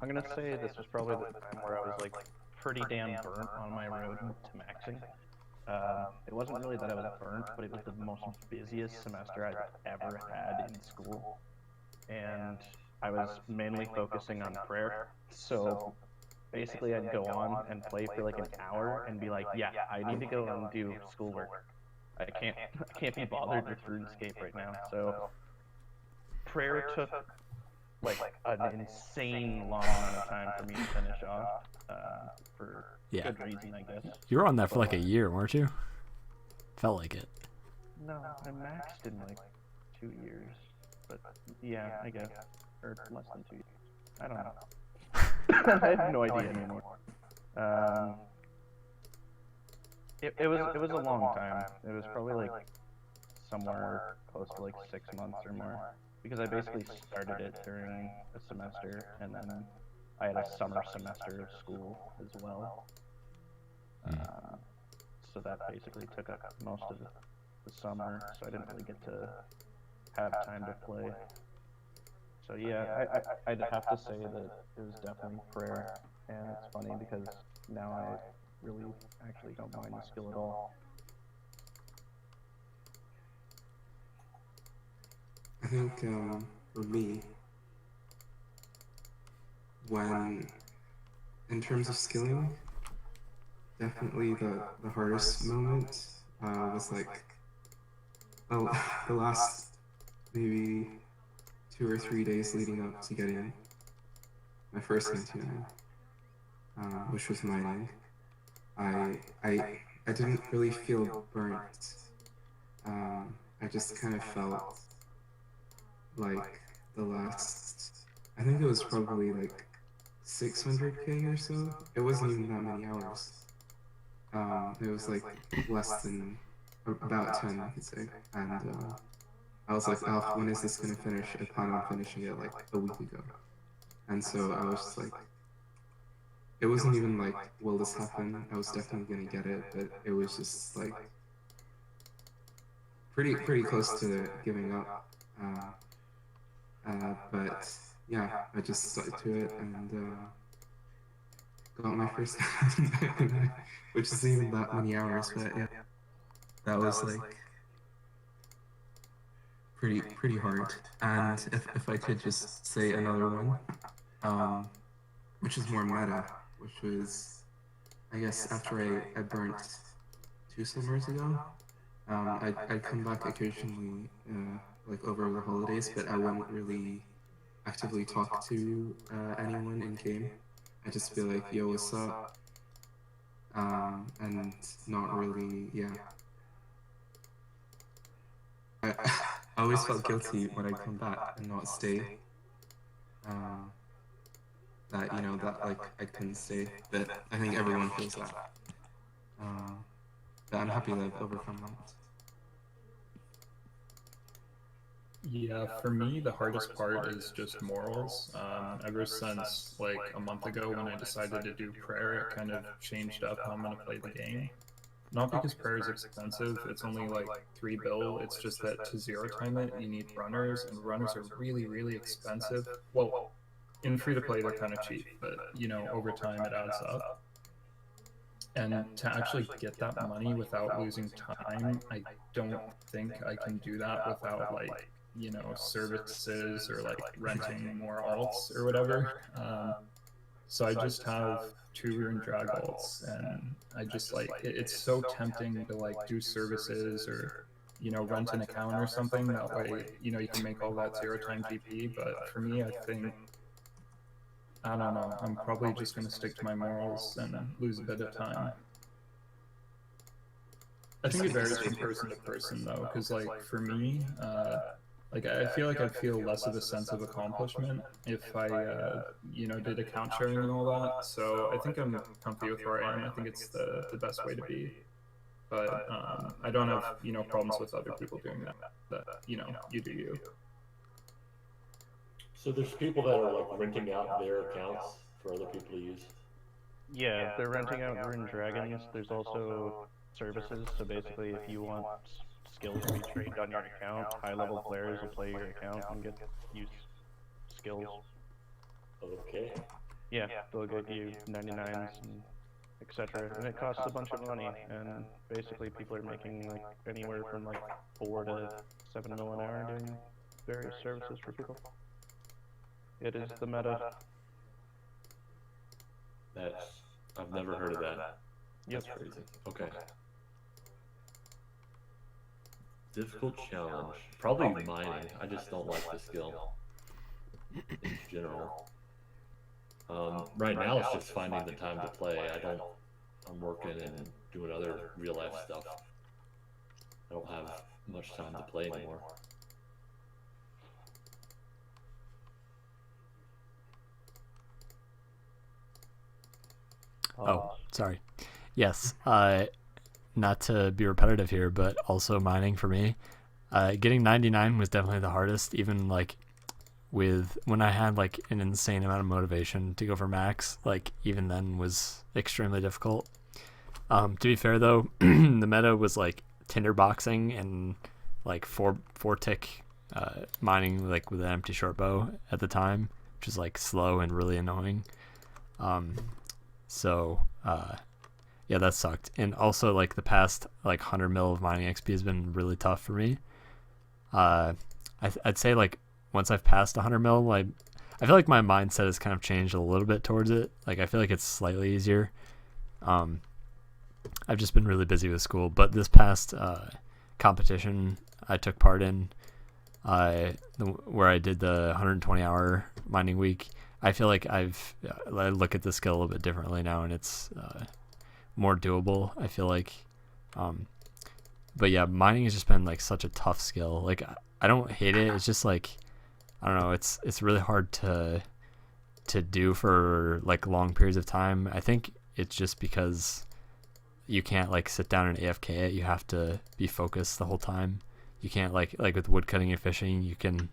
B: I'm gonna say this was probably the time where I was like pretty damn burnt on my road to maxing. It wasn't really that I was burnt, but it was the most busiest semester I've ever had in school. And I was mainly focusing on prayer. So basically I'd go on and play for like an hour and be like, yeah, I need to go and do schoolwork. I can't be bothered with Runescape right now. So prayer took like an insane long amount of time for me to finish off, for good reason, I guess.
A: You were on that for like a year, weren't you? Felt like it.
B: No, I maxed in like 2 years, but yeah, I guess, or less than 2 years. I don't know. I have no idea anymore. It was a long time. It was probably like somewhere close to like 6 months or more. Because I basically started it during a semester, and then I had a summer semester of school as well. So that basically took up most of the summer, so I didn't really get to have time to play. So yeah, I'd have to say that it was definitely prayer, and it's funny because now I really actually don't mind the skill at all.
D: I think for me, when in terms of skilling, definitely the hardest moment was like the last maybe 2 or 3 days leading up to getting my first 99, which was mining. I didn't really feel burnt. I just kind of felt like the last, I think it was probably like 600k or so. It wasn't even that many hours. It was like less than, about 10, I could say. And I was like, oh, when is this gonna finish? I plan on finishing it like a week ago. And so I was just like, it wasn't even like, will this happen? I was definitely gonna get it, but it was just like pretty close to giving up. But yeah, I just stuck to it and got my first which isn't even that many hours, but yeah, that was like pretty hard. And if I could just say another one, which is more meta, which was, I guess after I burnt 2 summers ago, I'd come back occasionally, like over the holidays, but I wouldn't really actively talk to anyone in game. I'd just be like, yo, what's up? And not really, yeah. I always felt guilty when I'd come back and not stay. That, you know, that like I couldn't stay, but I think everyone feels that. But I'm happy that I've overcome that.
E: Yeah, for me, the hardest part is just morals. Ever since like a month ago when I decided to do prayer, it kind of changed up how I'm going to play the game. Not because prayer is expensive, it's only like 3 bill, it's just that to zero time it, you need runners, and runners are really expensive. Well, in free to play they're kind of cheap, but you know, over time it adds up. And to actually get that money without losing time, I don't think I can do that without like, you know, services or like renting more alts or whatever. So I just have 2 rune drag ults, and I just like it's so tempting to like do services or rent an account or something. That way you can make all that 0-time GP. But for me, I think I don't know. I'm probably just gonna stick to my morals and lose a bit of time. I think it varies from person to person though, because like for me, like I feel like I'd feel less of a sense of accomplishment if I, did account sharing and all that. So I think I'm comfy with where I am. I think it's the best way to be. But I don't have problems with other people doing that. That you do you.
C: So there's people that are like renting out their accounts for other people to use.
B: Yeah, they're renting out Rune Dragons. There's also services. So basically, if you want skills to be trained on your account, high-level players will play your account and get use skills.
C: Okay.
B: Yeah, they'll get you 99s and etc. And it costs a bunch of money. And basically, people are making like anywhere from like 4 to 7 mil an hour doing various services for people. It is the meta.
C: I've never heard of that.
B: Yep.
C: That's crazy. Okay. Difficult challenge. Probably mining. I just don't like the skill in general. Right now it's just finding the time to play. I'm working and doing other real life stuff. I don't have much time to play anymore.
A: Oh, sorry. Yes, not to be repetitive here, but also mining for me. Getting 99 was definitely the hardest, even like when I had like an insane amount of motivation to go for max, like even then was extremely difficult. To be fair though, the meta was like tinderboxing and like four tick mining like with an empty short bow at the time, which is like slow and really annoying. So yeah, that sucked. And also like the past like 100 mil of mining XP has been really tough for me. I'd say like once I've passed 100 mil, like I feel like my mindset has kind of changed a little bit towards it. Like I feel like it's slightly easier. I've just been really busy with school, but this past competition I took part in, where I did the 120-hour mining week, I feel like I look at the skill a little bit differently now, and it's more doable, I feel like. But yeah, mining has just been like such a tough skill. Like I don't hate it. It's just like, I don't know. It's really hard to do for like long periods of time. I think it's just because you can't like sit down and AFK it. You have to be focused the whole time. You can't like with woodcutting and fishing, you can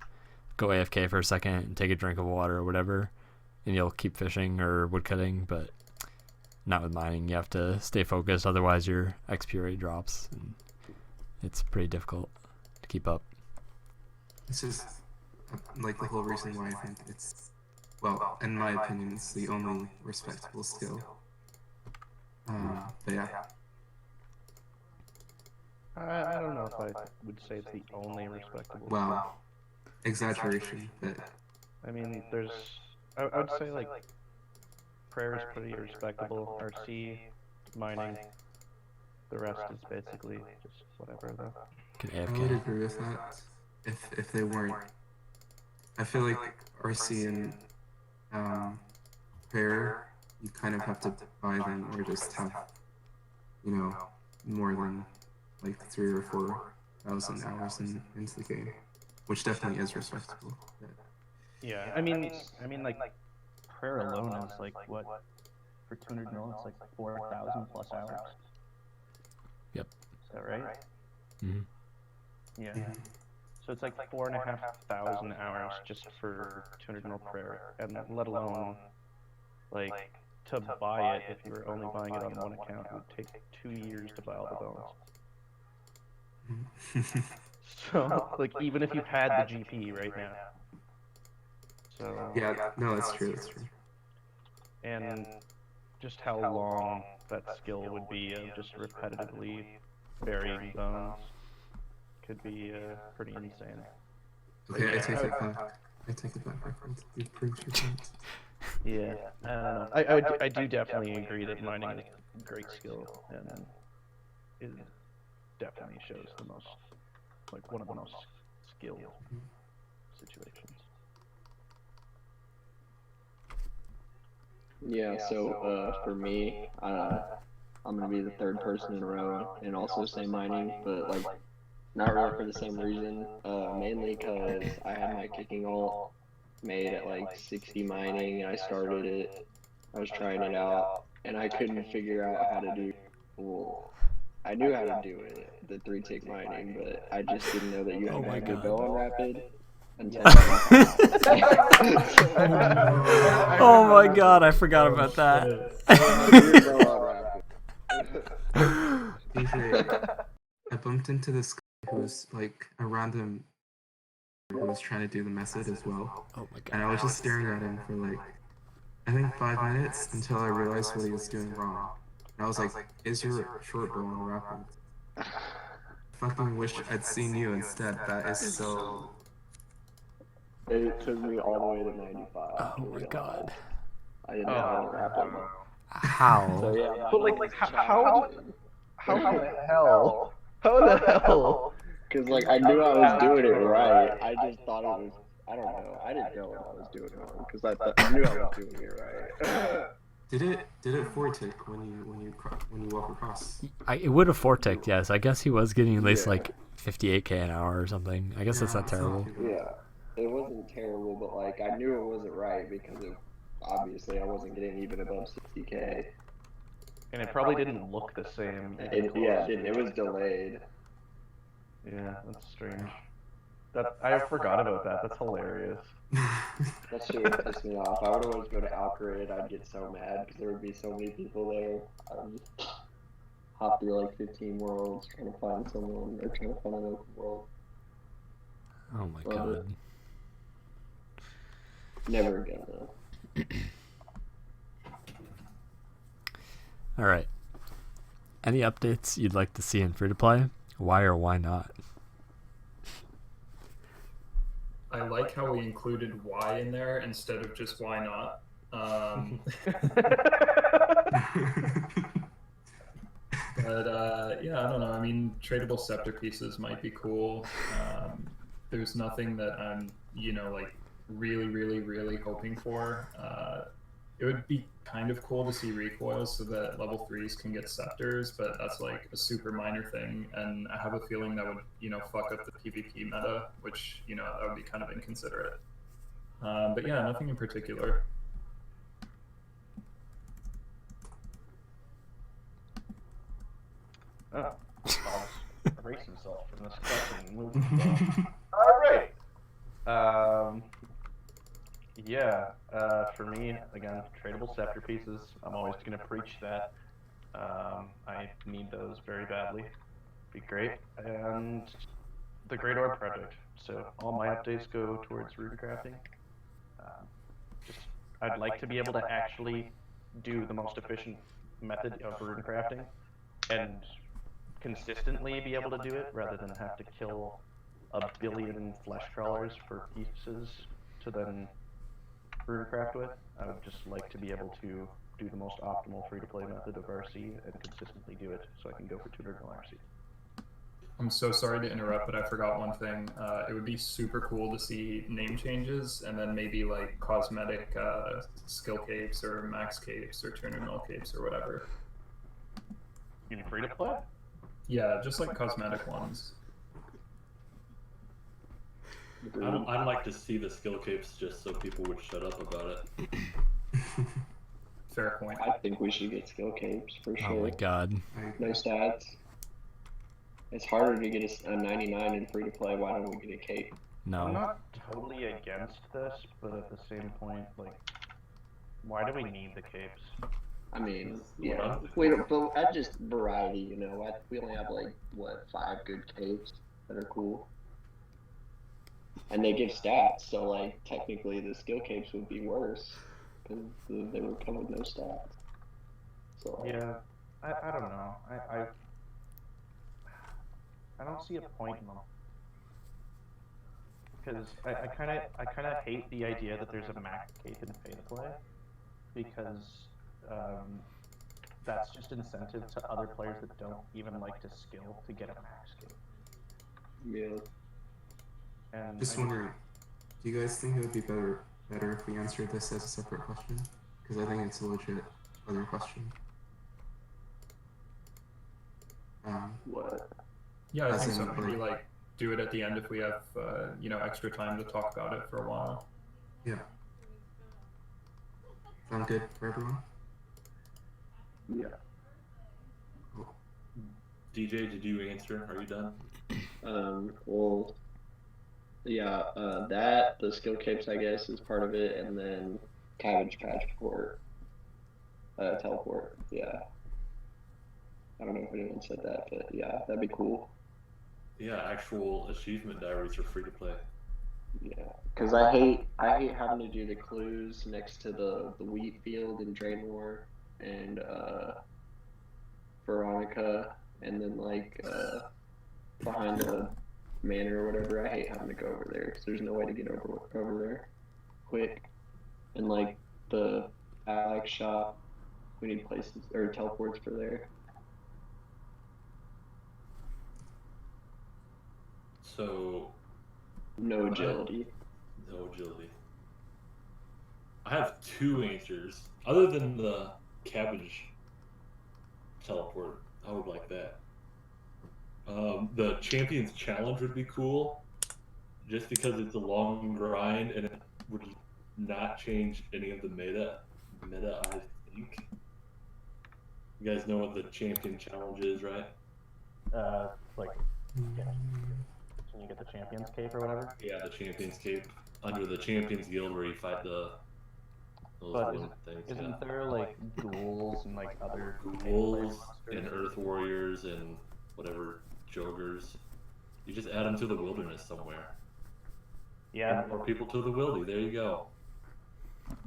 A: go AFK for a second and take a drink of water or whatever, and you'll keep fishing or woodcutting, but not with mining. You have to stay focused, otherwise your XP rate drops, and it's pretty difficult to keep up.
D: This is like the whole reason why I think it's, well, in my opinion, it's the only respectable skill. But yeah.
B: I don't know if I would say it's the only respectable.
D: Well, exaggeration, but
B: I mean, I would say like prayer is pretty respectable. RC, mining, the rest is basically just whatever though.
D: I would agree with that. If they weren't, I feel like RC and prayer, you kind of have to buy them or just have, more than like 3,000 or 4,000 hours into the game, which definitely is respectable. But
B: yeah, I mean like prayer alone is like what, for 200 mil it's like 4,000 plus hours.
A: Yep.
B: Is that right?
A: Mm-hmm.
B: Yeah. So it's like 4,500 hours just for 200 mil prayer, and let alone like to buy it, if you were only buying it on one account, it would take 2 years to buy all the bones. So, like, even if you had the GP right now. So.
D: Yeah, no, that's true, that's true.
B: And just how long that skill would be of just repetitively burying bones could be pretty insane.
D: Okay, I take it back. I take it back. You proved your point.
B: Yeah, I don't know. I do definitely agree that mining is a great skill, and it definitely shows the most, like one of the most skilled situations.
F: Yeah, so for me, I'm gonna be the third person in a row and also say mining, but like not really for the same reason. Mainly because I had my kicking ult made at like 60 mining, and I started it. I was trying it out, and I couldn't figure out how to do. Well, I knew how to do it, the 3-tick mining, but I just didn't know that you
A: Oh
F: had to
A: my
F: have your
A: God.
F: bow on rapid until
B: Yeah.
A: Oh my God, I forgot about that.
F: your bow on rapid.
D: DJ, I bumped into this guy who was like a random who was trying to do the method as well.
A: Oh my
D: And I
A: God.
D: was just staring at him for like, I think 5 minutes until I realized what he was doing wrong. And I was like, is your short bow on rapid? Fucking wish I'd seen you instead. That is so...
F: It took me all the way to 95.
A: Oh my God.
F: I didn't have it on rapid. So
A: How?
F: yeah,
B: But like, how the hell? How the hell?
F: Because like I knew I was doing it right. I just thought it was. I don't know. I didn't know what I was doing wrong because I knew I was doing it right.
D: Did it 4-tick when you walk across?
A: It would have 4-ticked, yes. I guess he was getting at least like 58k an hour or something. I guess that's not terrible.
F: Yeah, it wasn't terrible, but like I knew it wasn't right because obviously I wasn't getting even above 60k.
B: And it probably didn't look the same.
F: Yeah, it didn't. It was delayed.
B: Yeah, that's strange. I forgot about that. That's hilarious.
F: That shit would piss me off. I would always go to Alcrid. I'd get so mad because there would be so many people there. I would just hop through like 15 worlds trying to find someone or trying to find an open world.
A: Oh my God.
F: Never again though.
A: All right. Any updates you'd like to see in free to play? Why or why not?
E: I like how we included why in there instead of just why not. But yeah, I don't know. I mean, tradable scepter pieces might be cool. There's nothing that I'm, like really hoping for. It would be kind of cool to see recoils so that level 3s can get scepters, but that's like a super minor thing, and I have a feeling that would, fuck up the PvP meta, which, that would be kind of inconsiderate. But yeah, nothing in particular.
B: Oh, Pawz erased himself from this question and moved on. All right. Yeah. For me, again, tradable scepter pieces. I'm always going to preach that. I need those very badly. Be great. And the Great Orb Project. So all my updates go towards rune crafting. I'd like to be able to actually do the most efficient method of rune crafting and consistently be able to do it rather than have to kill a billion flesh crawlers for pieces to then rune craft with. I would just like to be able to do the most optimal free-to-play method of RC and consistently do it so I can go for 200 RC.
E: I'm so sorry to interrupt, but I forgot one thing. It would be super cool to see name changes and then maybe like cosmetic skill capes or max capes or turner mill capes or whatever.
B: You mean free to play?
E: Yeah, just like cosmetic ones.
C: I'd like to see the skill capes just so people would shut up about it.
E: Fair point.
F: I think we should get skill capes for sure.
A: Oh my God.
F: No stats. It's harder to get a 99 in free to play. Why don't we get a cape?
A: No.
B: I'm not totally against this, but at the same point, like, why do we need the capes?
F: I mean, yeah, we don't, but I just variety, we only have like, what, 5 good capes that are cool. And they give stats, so like, technically the skill capes would be worse, because they would come with no stats. So
B: yeah, I don't know. I don't see a point in them. Because I kind of hate the idea that there's a max cape in pay to play. because that's just incentive to other players that don't even like to skill to get a max cape.
F: Yeah.
B: And
D: Just wondering, do you guys think it would be better if we answered this as a separate question? Because I think it's a legit other question.
F: What?
E: Yeah, I
D: As
E: think so.
D: in,
E: Maybe like do it at the end if we have extra time to talk about it for a while.
D: Yeah. Sound good for everyone?
F: Yeah.
C: DJ, did you answer? Are you done?
F: Well, yeah, the skill capes, I guess, is part of it, and then Cabbage Patch for teleport. Yeah. I don't know if anyone said that, but yeah, that'd be cool.
C: Yeah, actual achievement diaries are free to play.
F: Yeah, because I hate having to do the clues next to the wheat field in Drain War and Veronica, and then like behind the manor or whatever. I hate having to go over there because there's no way to get over there quick. And like the Alex shop, we need places or teleports for there.
C: So
F: No agility.
C: no agility. I have two answers. Other than the cabbage teleport, I would like that. The Champions Challenge would be cool, just because it's a long grind and it would not change any of the meta, I think. You guys know what the Champion Challenge is, right?
B: Like, yeah, can you get the Champions Cape or whatever?
C: Yeah, the Champions Cape under the Champions Guild where you fight those
B: But
C: things.
B: isn't there like ghouls and like other
C: Ghouls and Earth Warriors and whatever Jogers? You just add them to the wilderness somewhere.
B: Yeah.
C: Add more people to the wildy. There you go.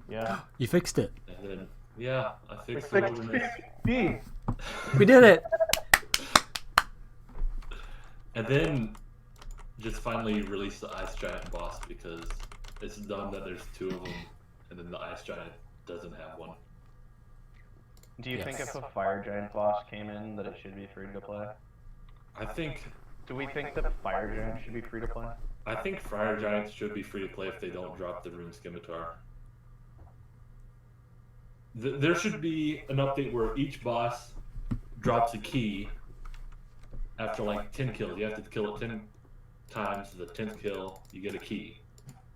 B: Yeah.
A: You fixed it.
C: And then, yeah, I fixed the wilderness.
A: We did it.
C: And then just finally release the Ice Giant boss because it's dumb that there's two of them and then the Ice Giant doesn't have one.
B: Do you think if a Fire Giant boss came in that it should be free to play?
C: I think
B: Do we think that Fire Giant should be free to play?
C: Fire Giants should be free to play if they don't drop the Rune Scimitar. There should be an update where each boss drops a key after like 10 kills. You have to kill it 10 times. The 10th kill, you get a key.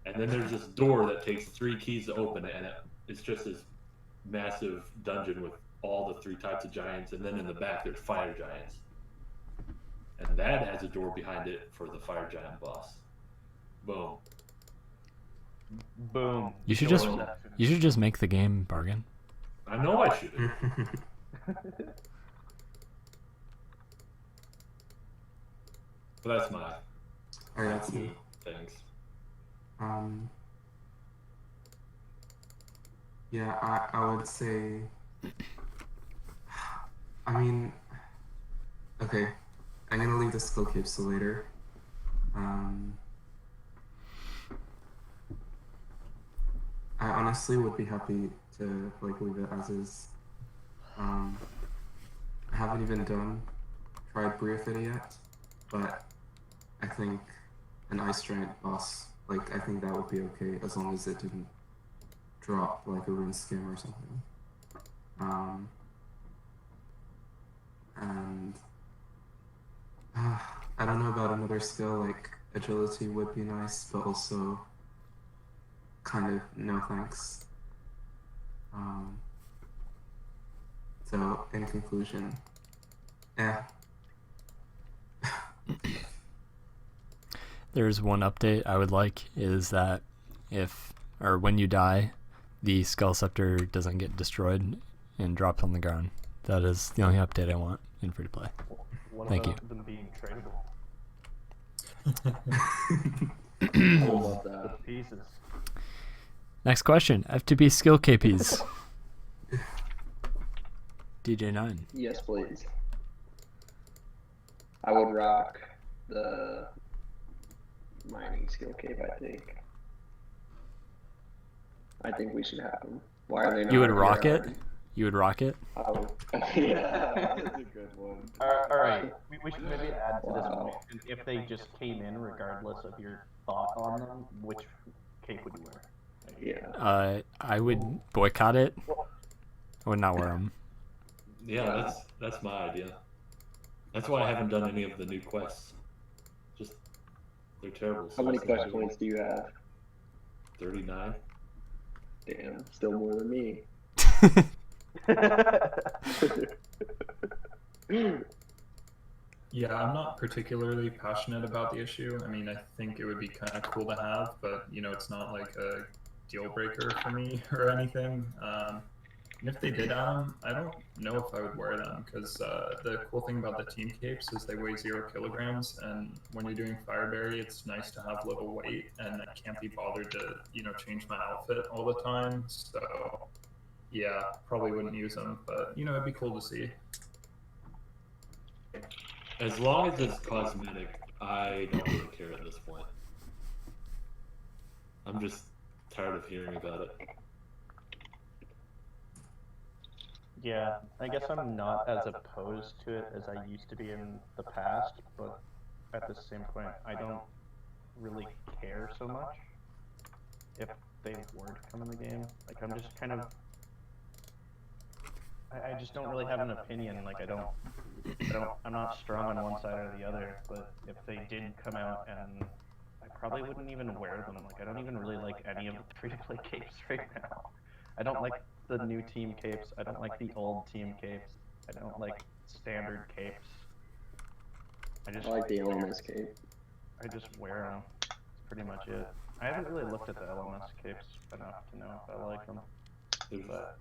C: And then there's this door that takes 3 keys to open it, and it's just this massive dungeon with all the 3 types of giants. And then in the back, there's fire giants. And that has a door behind it for the fire giant boss. Boom.
B: Boom.
A: You should just make the game, Bargan.
C: I know I should. But that's my
D: Alright, that's me.
C: things.
D: Yeah, I would say, I mean, okay, I'm gonna leave the skill capes till later. I honestly would be happy to like leave it as is. I haven't even tried Briefit yet, but I think an Ice Giant boss, like, I think that would be okay as long as it didn't drop like a rune skim or something. And I don't know about another skill, like agility would be nice, but also kind of no thanks. So in conclusion,
A: There's one update I would like is that when you die, the Skull Scepter doesn't get destroyed and drops on the ground. That is the only update I want in free to play.
B: What
A: Thank
B: about
A: you.
B: them being tradable?
F: I love
B: The
F: that.
B: pieces.
A: Next question. F2B skill KPs. DJ9.
F: Yes, please. I would rock the mining skill cape, I think. I think we should have them. Why are they not?
A: You would
F: here
A: rock it?
F: already?
A: You would rock it?
F: Oh, yeah, that's a good one.
B: All right, we should maybe add to this
F: Wow.
B: question. If they just came in regardless of your thought on them, which cape would you wear?
F: Yeah.
A: I would boycott it. I would not wear them.
C: Yeah, that's my idea. That's why I haven't done any of the new quests. Just they're terrible.
F: How many quest points do you have?
C: 39.
F: Damn, still more than me.
E: Yeah, I'm not particularly passionate about the issue. I mean, I think it would be kind of cool to have, but it's not like a deal breaker for me or anything. And if they did add them, I don't know if I would wear them because the cool thing about the team capes is they weigh 0 kilograms, and when you're doing Fireberry, it's nice to have little weight, and I can't be bothered to change my outfit all the time. So yeah, probably wouldn't use them, but it'd be cool to see.
C: As long as it's cosmetic, I don't really care at this point. I'm just tired of hearing about it.
B: Yeah, I guess I'm not as opposed to it as I used to be in the past, but at the same point, I don't really care so much if they were to come in the game. Like, I'm just kind of... I just don't really have an opinion. Like, I'm not strong on one side or the other, but if they did come out, and I probably wouldn't even wear them. Like, I don't even really like any of the free-to-play capes right now. I don't like the new team capes. I don't like the old team capes. I don't like standard capes.
F: I like the LMS cape.
B: I just wear them. That's pretty much it. I haven't really looked at the LMS capes enough to know if I like them. But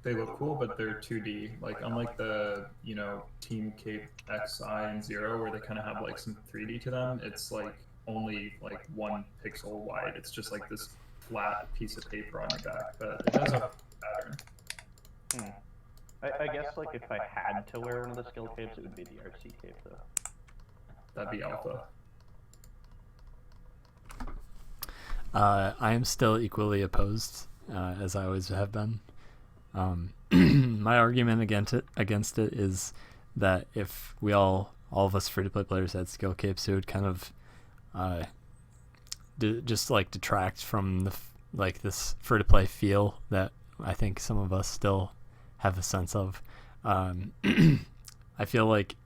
E: They look cool, but they're 2D. Like, unlike the, Team Cape XI and Zero, where they kind of have, like, some 3D to them, it's, like, only, like, 1 pixel wide. It's just, like, this flat piece of paper on your back, but it does have a pattern.
B: I guess, like, if I had to wear one of the skill capes, it would be the RC cape, though.
E: That'd be alpha.
A: I am still equally opposed, as I always have been. My argument against it is that if we all of us free-to-play players had skill capes, it would kind of just like detract from the this free-to-play feel that I think some of us still have a sense of. I feel like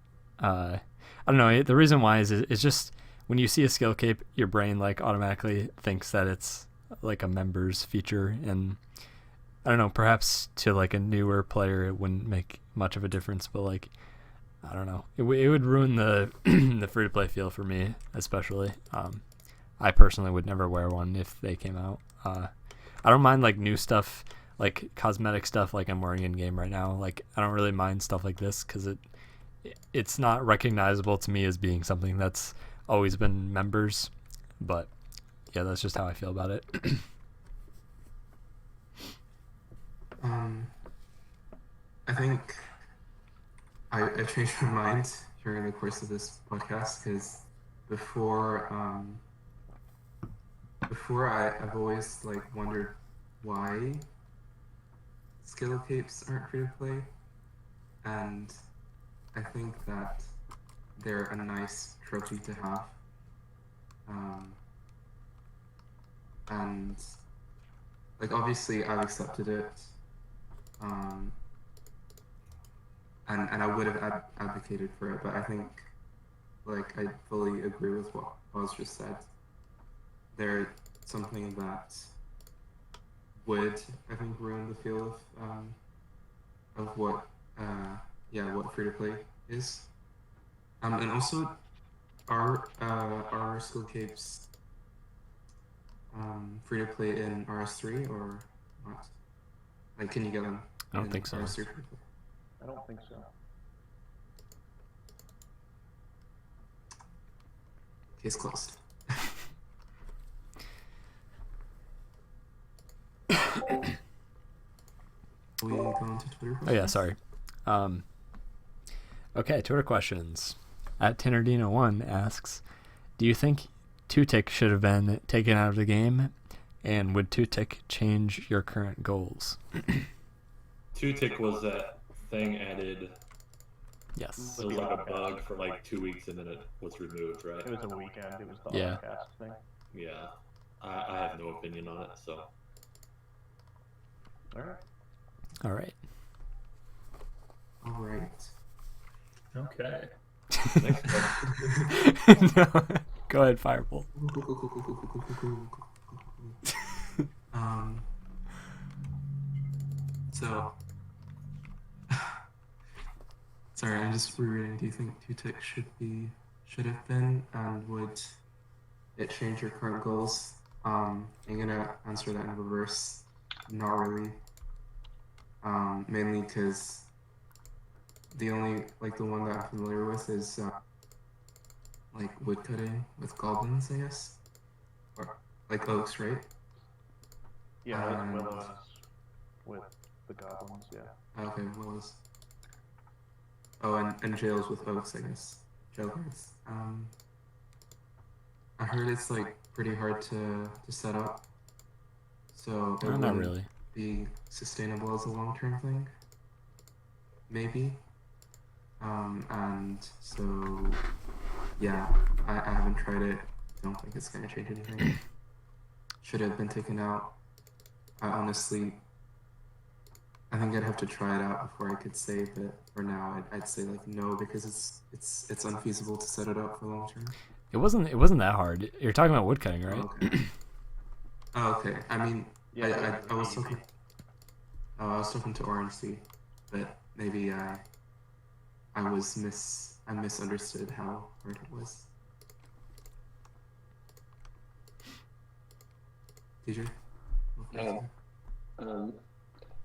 A: I don't know. The reason why is it's just when you see a skill cape, your brain like automatically thinks that it's like a members feature, and I don't know, perhaps to like a newer player it wouldn't make much of a difference, but like I don't know, it would ruin the the free to play feel for me, especially. I personally would never wear one if they came out. I don't mind like new stuff, like cosmetic stuff, like I'm wearing in game right now. Like I don't really mind stuff like this because it's not recognizable to me as being something that's always been members. But yeah, that's just how I feel about it.
D: I think I changed my mind during the course of this podcast because before I've always like wondered why skill capes aren't free to play, and I think that they're a nice trophy to have, and like obviously I've accepted it. And I would have advocated for it, but I think, like, I fully agree with what Pawz just said. They're something that would, I think, ruin the feel of what free to play is. And also, are skill capes free to play in RS3 or not? Like, can you get them?
A: I don't think so.
D: RS3?
B: I don't think so.
D: Case closed. We go on to Twitter questions?
A: Oh yeah, sorry. Okay, Twitter questions. At Tinerdino1 asks, do you think 2-tick should have been taken out of the game? And would 2-tick change your current goals?
C: 2-tick was that thing added.
A: Yes.
C: It was like a bug for like 2 weeks and then it was removed, right?
B: It was a weekend. It was the
A: Yeah.
B: Autocast thing.
C: Yeah. I have no opinion on it, so.
B: Alright.
A: All right.
D: All right.
E: Okay.
C: Next question.
A: No. Go ahead, Fireball.
D: So, sorry, I'm just rereading. Do you think 2-tick should have been, and would it change your current goals? I'm gonna answer that in reverse. Not really. Mainly because the only the one that I'm familiar with is woodcutting with goblins, I guess, or like oaks, right?
B: Yeah, it was willows with the goblins, yeah.
D: Okay, willows. Oh, and jails with oaks, I guess. Jail guards. I heard it's pretty hard to set up, so it
A: Not
D: wouldn't
A: really.
D: be sustainable as a long-term thing. Maybe. And so yeah, I haven't tried it. Don't think it's gonna change anything. Should have been taken out. I think I'd have to try it out before I could say, but for now I'd say no, because it's unfeasible to set it up for long term.
A: It wasn't that hard. You're talking about woodcutting, right?
D: Okay. Oh, okay. I mean,
B: Yeah,
D: I was talking. Oh, I was talking to Orange Sea, but maybe I misunderstood how hard it was. DJ?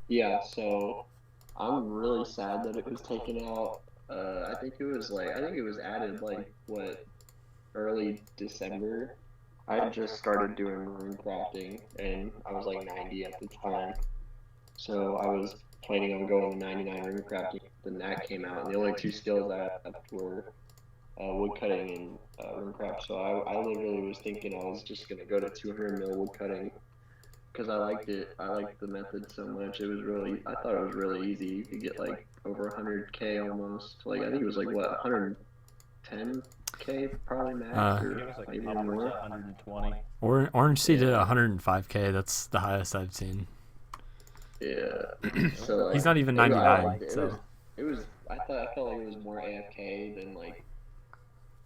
F: Yeah, so I'm really sad that it was taken out. I think it was added early December. I had just started doing rune crafting and I was 90 at the time. So I was planning on going to 99 rune crafting, then that came out, and the only two skills I had were woodcutting and rune craft. So I literally was thinking I was just gonna go to 200 mil woodcutting because I liked it. I liked the method so much. I thought it was really easy. You could get over 100k almost. I think it was 110k probably max,
B: It
F: or
B: was
F: maybe
B: upwards
F: more.
B: of 120.
A: Orange Sea did 105k. That's the highest I've seen.
F: Yeah. So
A: He's not even
F: I
A: 99.
F: liked it.
A: So
F: I felt like it was more AFK than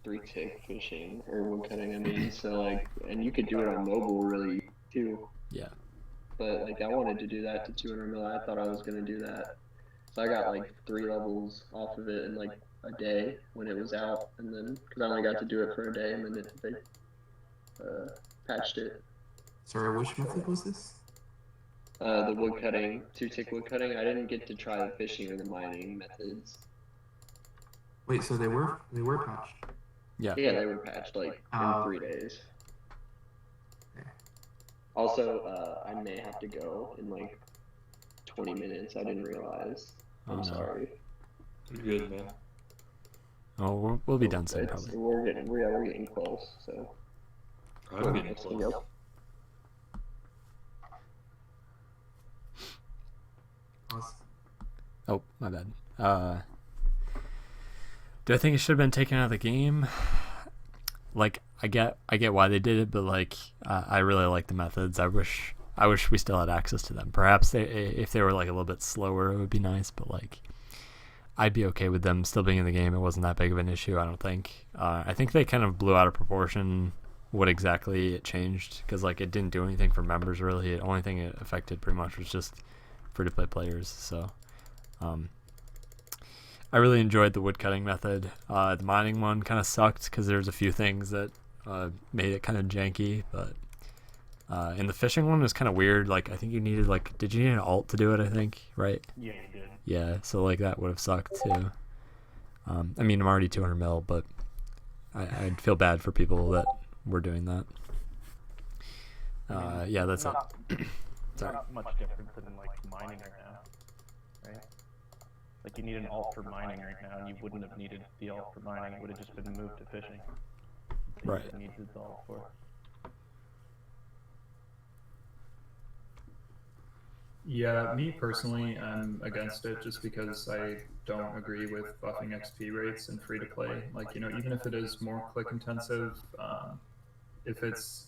F: 3-tick fishing or woodcutting. I mean, so and you could do it on mobile really too.
A: yeah.
F: But I wanted to do that to 200 mil. I thought I was gonna do that. So I got 3 levels off of it in a day when it was out, and then because I only got to do it for a day, and then they patched it.
D: Sorry, which method was this?
F: The woodcutting, 2-tick woodcutting. I didn't get to try the fishing or the mining methods.
D: Wait, so they were patched.
A: Yeah.
F: Yeah, they were patched in 3 days.
D: Okay.
F: Also, I may have to go in 20 minutes. I didn't realize.
A: Oh,
F: I'm
A: no.
F: sorry.
C: You're good, man.
A: Oh, we'll be done soon, probably.
F: We're getting close. So.
C: I'm getting close.
D: Pawz.
A: Oh, my bad. Do I think it should have been taken out of the game? I get why they did it, but I really like the methods. I wish we still had access to them. Perhaps if they were a little bit slower, it would be nice. But I'd be okay with them still being in the game. It wasn't that big of an issue, I don't think. I think they kind of blew out of proportion what exactly it changed, because it didn't do anything for members really. The only thing it affected pretty much was just free-to-play players. So I really enjoyed the woodcutting method. The mining one kind of sucked because there's a few things that made it kind of janky, but and the fishing one was kind of weird. I think you needed did you need an alt to do it? I think, right?
B: Yeah, you did.
A: Yeah, so that would have sucked too. I mean, I'm already 200 mil, but I'd feel bad for people that were doing that. Yeah, that's it. Sorry.
B: Not much different than mining right now, right? You need an alt for mining right now, and you wouldn't have needed the alt for mining. It would have just been moved to fishing.
A: Right.
B: You needed the alt for.
E: Yeah, me personally, I'm against it just because I don't agree with buffing XP rates in free to play. Like, you know, even if it is more click intensive, if it's,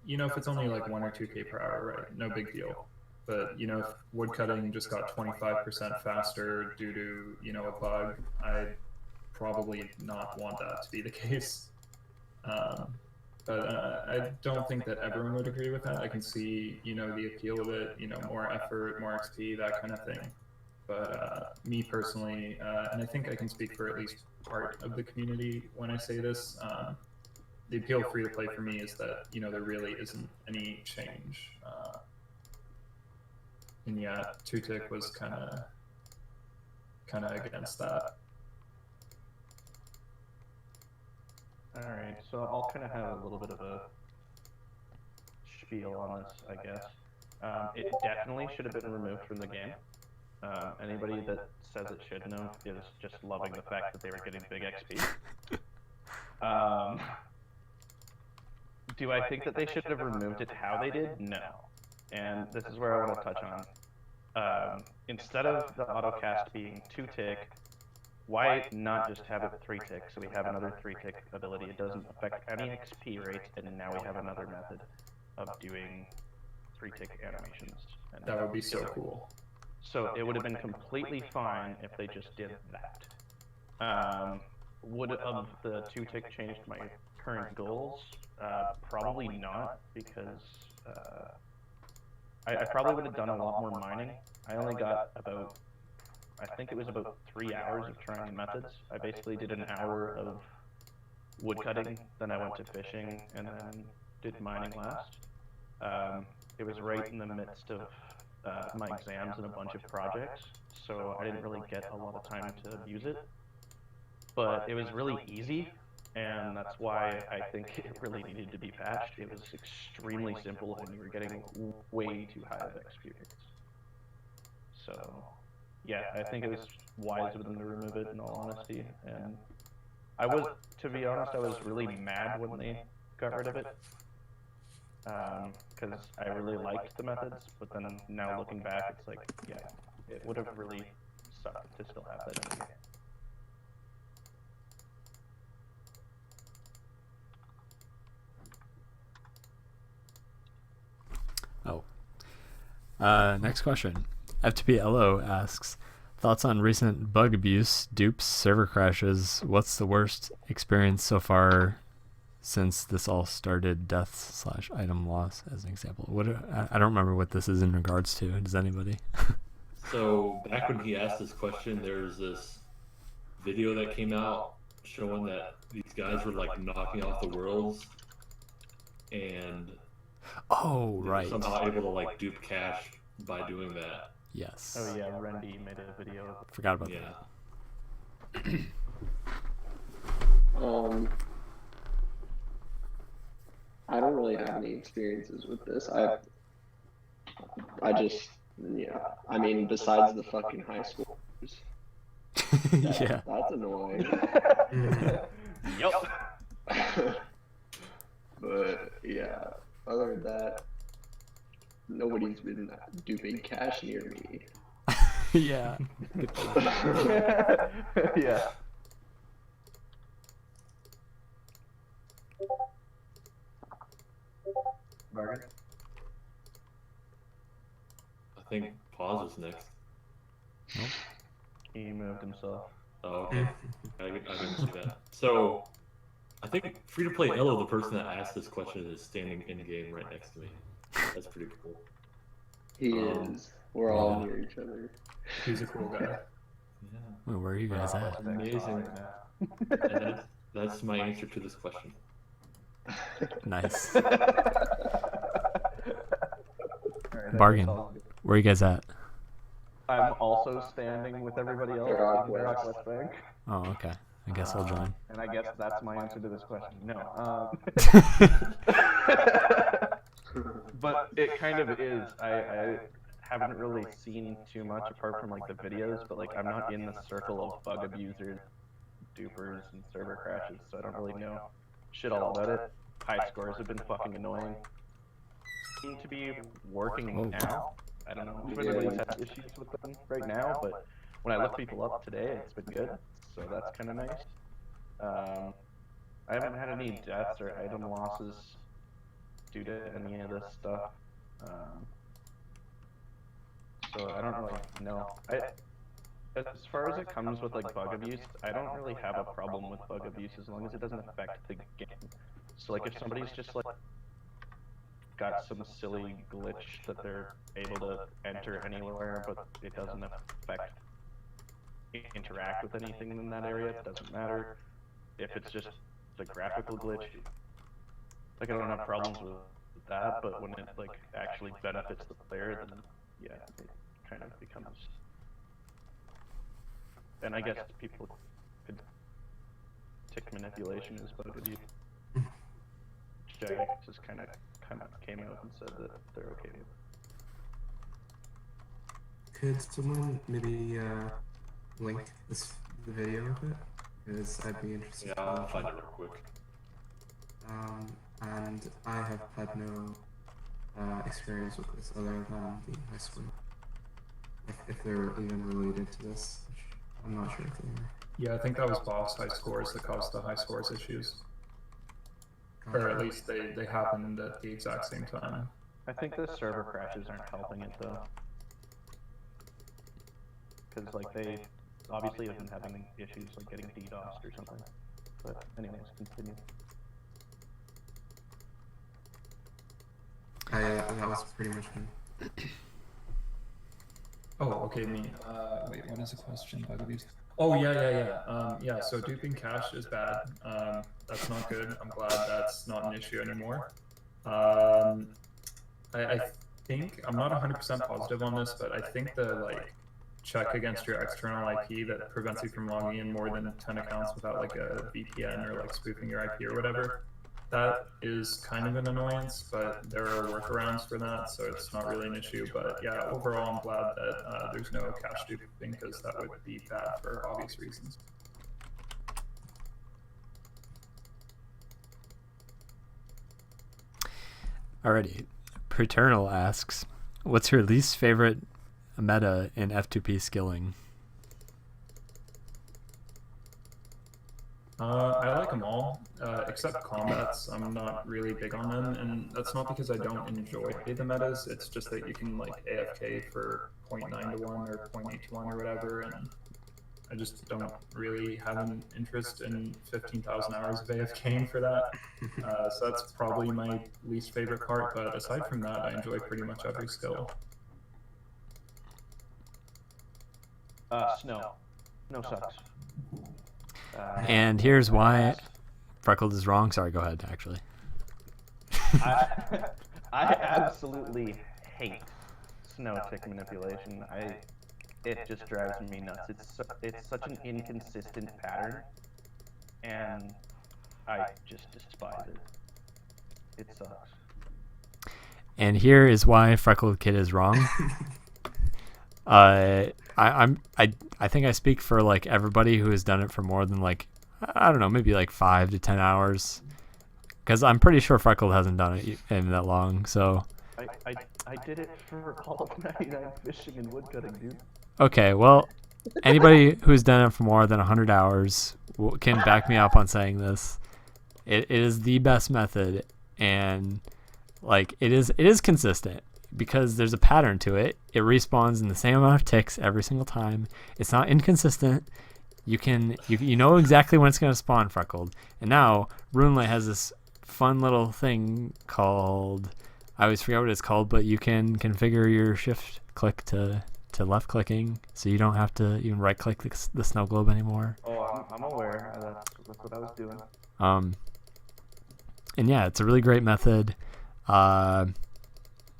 E: you know, if it's only like 1 or 2K per hour, right? No big deal. But, you know, if woodcutting just got 25% faster due to, you know, a bug, I'd probably not want that to be the case. But I don't think that everyone would agree with that. I can see, you know, the appeal of it, you know, more effort, more XP, that kind of thing. But me personally, and I think I can speak for at least part of the community when I say this, the appeal of free to play for me is that, you know, there really isn't any change. And yeah, Tutik was kind of against that.
B: Alright, so I'll kind of have a little bit of a spiel on this, I guess. It definitely should have been removed from the game. Anybody that says it shouldn't have is just loving the fact that they were getting big XP. Do I think that they should have removed it how they did? No. And this is where I want to touch on. Instead of the autocast being 2-tick, why not just have it 3-tick so we have another 3-tick ability? It doesn't affect any XP rates, and now we have another method of doing 3-tick animations. And
E: that would be so cool.
B: So it would have been completely fine if they just did that. Would have the 2-tick changed my current goals? Probably not, because I probably would have done a lot more mining. I only got about, I think it was about 3 hours of trying the methods. I basically did an hour of woodcutting, then I went to fishing, and then did mining last. It was right in the midst of my exams and a bunch of projects, so I didn't really get a lot of time to use it. But it was really easy, and that's why I think it really needed to be patched. It was extremely simple, and you were getting way too high of XP rates. So, yeah, I think it was wise of them to remove it, in all honesty. And I was, to be honest, I was really mad when they got rid of it, because I really liked the methods, but then now looking back, it's like, yeah, it would have really sucked to still have that in the game.
A: Next question. FTPLO asks, thoughts on recent bug abuse, dupes, server crashes? What's the worst experience so far since this all started? Death/item loss as an example. What I don't remember what this is in regards to. Does anybody?
C: So back when he asked this question, there's this video that came out showing that these guys were like knocking off the worlds, and
A: oh,
C: they
A: right.
C: were somehow able to like dupe cash by doing that.
A: Yes.
B: Oh yeah, Rendy made a video.
A: Forgot about
C: Yeah.
F: I don't really have any experiences with this. I just, yeah. I mean, besides the fucking high school.
A: Yeah.
F: That's annoying.
B: Yup.
F: But yeah, other than that, nobody's been duping cash near me.
A: Yeah.
B: Yeah. Bargan?
C: I think Pawz is next.
A: Nope.
B: He moved himself.
C: Oh, okay. I didn't see that. So, I think free-to-play Elo, the person that asked this question, is standing in-game right next to me. That's pretty cool.
F: He is. We're all near each other.
E: He's a cool guy.
C: Yeah.
A: Well, where are you guys at?
C: Amazing. And that's my answer to this question.
A: Nice.
B: Alright,
A: Bargan. Where are you guys at?
B: I'm also standing with everybody else in Barrock West Bank.
A: Oh, okay. I guess I'll join.
B: And I guess that's my answer to this question. No. But it kind of is. I haven't really seen too much apart from like the videos, but like I'm not in the circle of bug abusers, dupers, and server crashes, so I don't really know shit all about it. High scores have been fucking annoying. Seem to be working now. I don't know if everybody's had issues with them right now, but when I look people up today, it's been good, so that's kind of nice. I haven't had any deaths or item losses due to any of this stuff. So I don't really know. As far as it comes with like bug abuse, I don't really have a problem with bug abuse as long as it doesn't affect the game. So like if somebody's just like got some silly glitch that they're able to enter anywhere, but it doesn't interact with anything in that area, it doesn't matter. If it's just a graphical glitch, like I don't have problems with that, but when it like actually benefits the player, then yeah, it kind of becomes. And I guess people could tick manipulation as bug abuse. Jag just kind of came out and said that they're okay with it.
D: Could someone maybe link the video of it? Because I'd be interested.
C: Yeah, I'll find it real quick.
D: And I have had no experience with this other than the high score. If they're even related to this, which I'm not sure if they are.
E: Yeah, I think that was boss high scores that caused the high scores issues. Or at least they happened at the exact same time.
B: I think the server crashes aren't helping it though. Because like they obviously have been having issues like getting DDoSed or something. But anyways, continue.
D: That was pretty much me.
E: Oh, okay, me. Wait, what is the question? Bug abuse? Oh, yeah. So duping cache is bad. That's not good. I'm glad that's not an issue anymore. I think, I'm not 100% positive on this, but I think the like check against your external IP that prevents you from logging in more than 10 accounts without like a VPN or like spoofing your IP or whatever, that is kind of an annoyance, but there are workarounds for that, so it's not really an issue. But yeah, overall, I'm glad that there's no cache duping, because that would be bad for obvious reasons.
A: Alrighty. Paternal asks, what's your least favorite meta in F2P skilling?
E: I like them all, except combats. I'm not really big on them, and that's not because I don't enjoy the metas. It's just that you can like AFK for 0.9 to 1 or 0.8 to 1 or whatever, and I just don't really have an interest in 15,000 hours of AFKing for that. So that's probably my least favorite part, but aside from that, I enjoy pretty much every skill.
B: Snow. No sucks.
A: And here's why Freckled is wrong. Sorry, go ahead, actually.
B: I absolutely hate snow tick manipulation. It just drives me nuts. It's such an inconsistent pattern, and I just despise it. It sucks.
A: And here is why Freckled Kid is wrong. I think I speak for like everybody who has done it for more than like, I don't know, maybe like 5 to 10 hours, because I'm pretty sure Freckled hasn't done it in that long. So
B: I did it for all night. I'm fishing and woodcutting, dude.
A: Okay, well, anybody who's done it for more than 100 hours can back me up on saying this. It is the best method, and like it is consistent, because there's a pattern to it. It respawns in the same amount of ticks every single time. It's not inconsistent. You know exactly when it's going to spawn, Freckled. And now RuneLite has this fun little thing called, I always forget what it's called, but you can configure your shift click to left clicking, so you don't have to even right click the snow globe anymore.
B: Oh, I'm aware. That's what I was doing.
A: And yeah, it's a really great method. Yeah,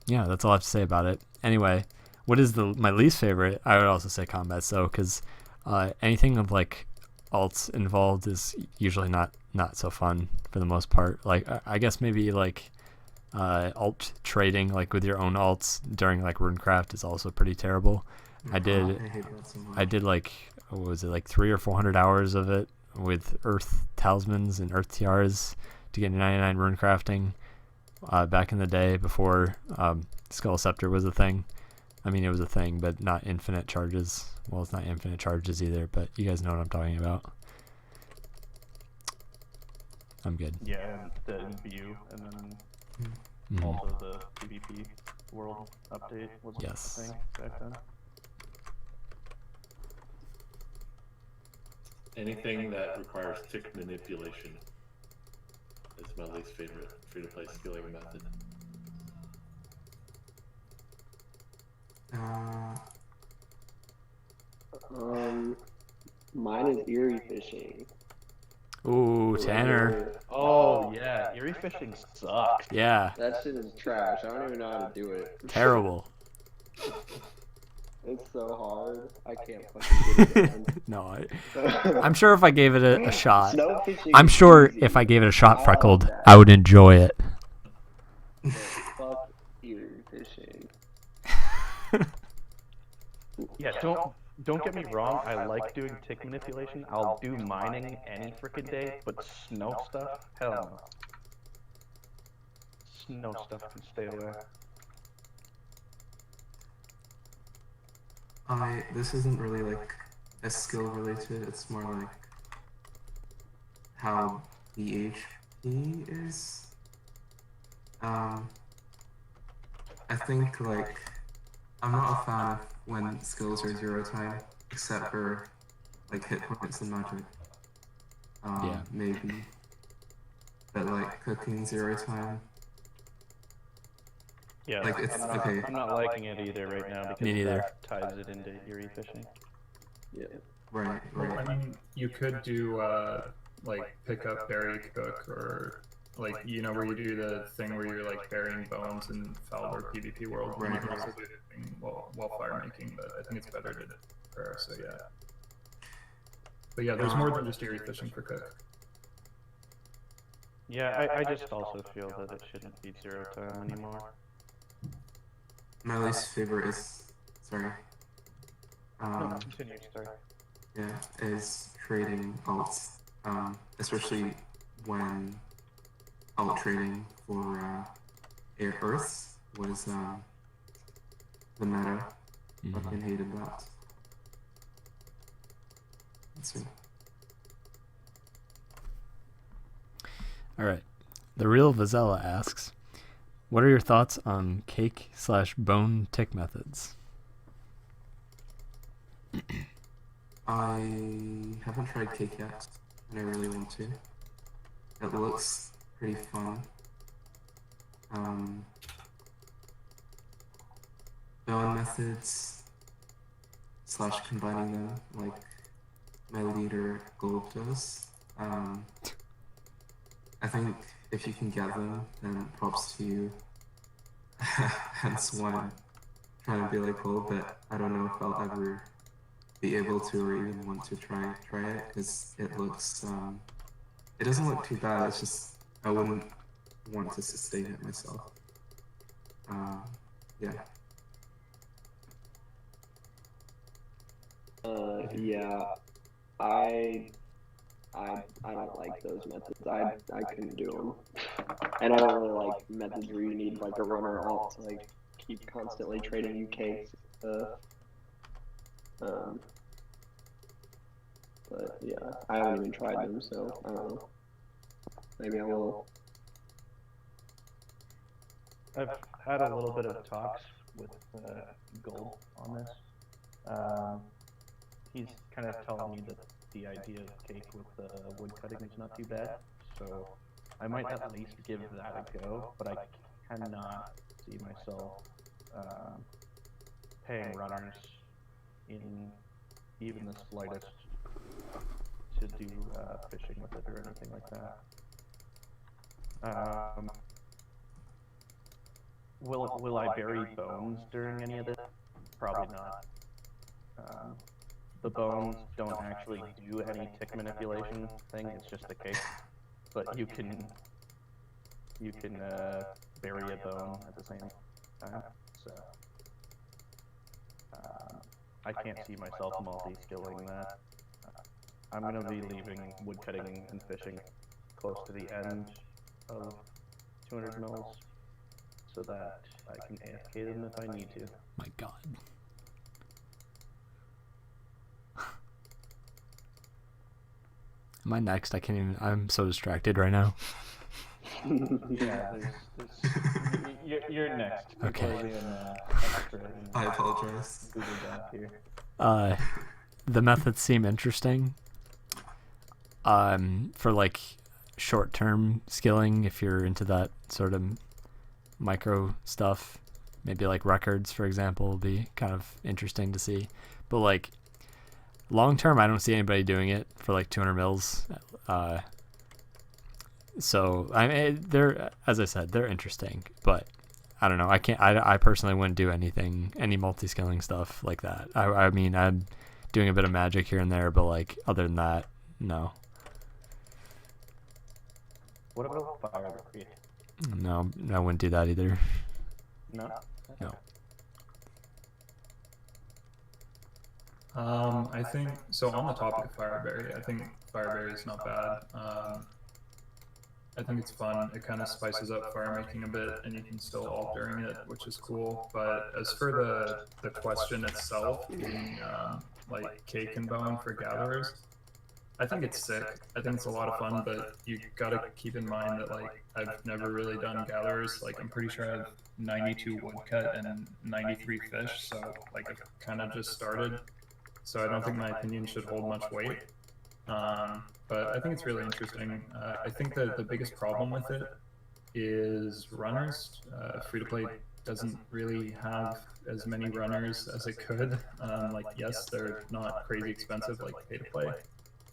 A: that's all I have to say about it. Anyway, what is my least favorite? I would also say combat, so because anything with like alts involved is usually not so fun for the most part. Like I guess maybe like alt trading, like with your own alts during like runecraft, is also pretty terrible. I did like, what was it, like 300 or 400 hours of it with earth talismans and earth tiaras to get 99 runecrafting back in the day before Skull Scepter was a thing. I mean, it was a thing, but not infinite charges. Well, it's not infinite charges either, but you guys know what I'm talking about. I'm good.
B: Yeah, and the view, and then
A: Mhm.
B: also the PvP world update was
A: Yes.
B: a thing back then.
C: Anything that requires tick manipulation is my least favorite free-to-play skilling method.
F: Mine is eerie fishing.
A: Ooh, Tanner.
B: Oh yeah, eerie fishing sucks.
A: Yeah,
F: That shit is trash. I don't even know how to do it.
A: terrible.
F: It's so hard. I can't fucking get it done.
A: No, I'm sure if I gave it a shot,
F: Snow fishing
A: I'm
F: is
A: sure
F: easy.
A: if I gave it a shot,
F: I
A: Freckled,
F: love that.
A: I would enjoy it.
F: But fuck eerie fishing.
B: Yeah, don't get me wrong. I like doing tick manipulation. I'll do mining any freaking day, but snow stuff, hell no. Snow stuff can stay away.
D: This isn't really like a skill related, it's more like how the HP is. I think like I'm not a fan of when skills are 0 time, except for like hit points and magic.
A: Yeah.
D: Maybe. But like cooking 0 time.
B: Yeah,
D: Like, it's-
B: I'm not,
D: okay.
B: I'm not liking it either right now because
A: Me neither.
B: that ties it into eerie fishing.
F: Yeah.
D: Right,
E: Well,
D: right.
E: I mean, you could do like pick up, bury, cook, or like where you do the thing where you're like burying bones in Feld or PvP world. And you can also do the thing while fire making, but I think it's better to prayer. So yeah. But yeah, there's more than just eerie fishing for cook.
B: Yeah, I just also feel that it shouldn't be 0 time anymore.
D: My least favorite is, sorry.
B: No, continue, sorry.
D: Yeah, is trading alts, especially when alt trading for Earths was the meta. Fucking hated that. Let's see.
A: All right. The Real Vizela asks, what are your thoughts on cake/bone tick methods?
D: I haven't tried cake yet, and I really want to. It looks pretty fun. Bone methods / combining them like my leader GOLB does. I think if you can get them, then props to you. Hence why I'm trying to be like GOLB, but I don't know if I'll ever be able to or even want to try it, because it looks it doesn't look too bad. It's just I wouldn't want to sustain it myself. Yeah.
F: Yeah, I don't like those methods. I couldn't do them, and I don't really like methods where you need like a runner alt to like keep constantly trading you cakes. But yeah, I haven't even tried them, so I don't know. Maybe I will.
B: I've had a little bit of talks with GOLB on this. He's kind of telling me that the idea of cake with wood cutting is not too bad, so I might at least give that a go, but I cannot see myself paying runners in even the slightest to do fishing with it or anything like that. Will I bury bones during any of this? Probably not. The bones don't actually do any tick manipulation thing, it's just the cake. But you can bury a bone at the same time. So I can't see myself multi-skilling that. I'm going to be leaving woodcutting and fishing close to the end of 200 mils. so that I can AFK them if I need to.
A: My God. Am I next? I can't even. I'm so distracted right now.
B: Yeah, you're next.
A: Okay.
D: I apologize.
B: Google Doc here.
A: The methods seem interesting. For like short-term skilling, if you're into that sort of micro stuff, maybe like records, for example, will be kind of interesting to see. But like long-term, I don't see anybody doing it for like 200 mils. So I mean, they're, as I said, they're interesting, but I don't know. I personally wouldn't do any multi-skilling stuff like that. I mean, I'm doing a bit of magic here and there, but like other than that, no.
B: What about fire recruit?
A: No, I wouldn't do that either.
B: No.
A: No.
E: I think so. On the topic of Fireberry, I think Fireberry is not bad. I think it's fun. It kind of spices up fire making a bit, and you can still ult during it, which is cool. But as for the question itself, being like cake and bone for gatherers, I think it's sick. I think it's a lot of fun, but you gotta keep in mind that like I've never really done gatherers. Like I'm pretty sure I have 92 woodcut and 93 fish, so like I've kind of just started. So I don't think my opinion should hold much weight. But I think it's really interesting. I think that the biggest problem with it is runners. Free-to-play doesn't really have as many runners as it could. Like, yes, they're not crazy expensive like pay-to-play,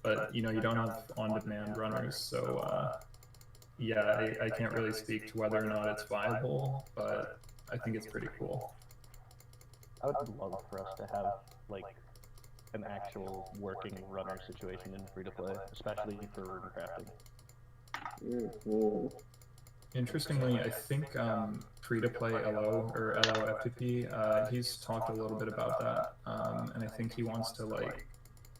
E: but you know, you don't have on-demand runners. So yeah, I can't really speak to whether or not it's viable, but I think it's pretty cool.
B: I would love for us to have like an actual working runner situation in free-to-play, especially for rune crafting.
E: Interestingly, I think free-to-play LO or LO FTP, he's talked a little bit about that, and I think he wants to like,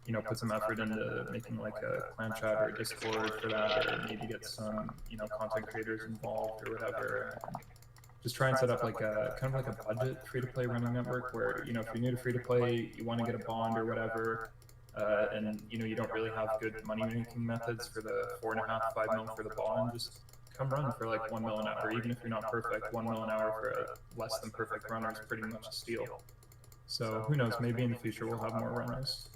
E: you know, put some effort into making like a clan chat or Discord for that, or maybe get some, you know, content creators involved or whatever. Just try and set up like a kind of like a budget free-to-play running network where, you know, if you're new to free-to-play, you want to get a bond or whatever, and you know, you don't really have good money-making methods for the 4.5, 5 mil for the bond, just come run for like 1 mil an hour. Even if you're not perfect, 1 mil an hour for a less than perfect runner is pretty much a steal. So who knows, maybe in the future we'll have more runners.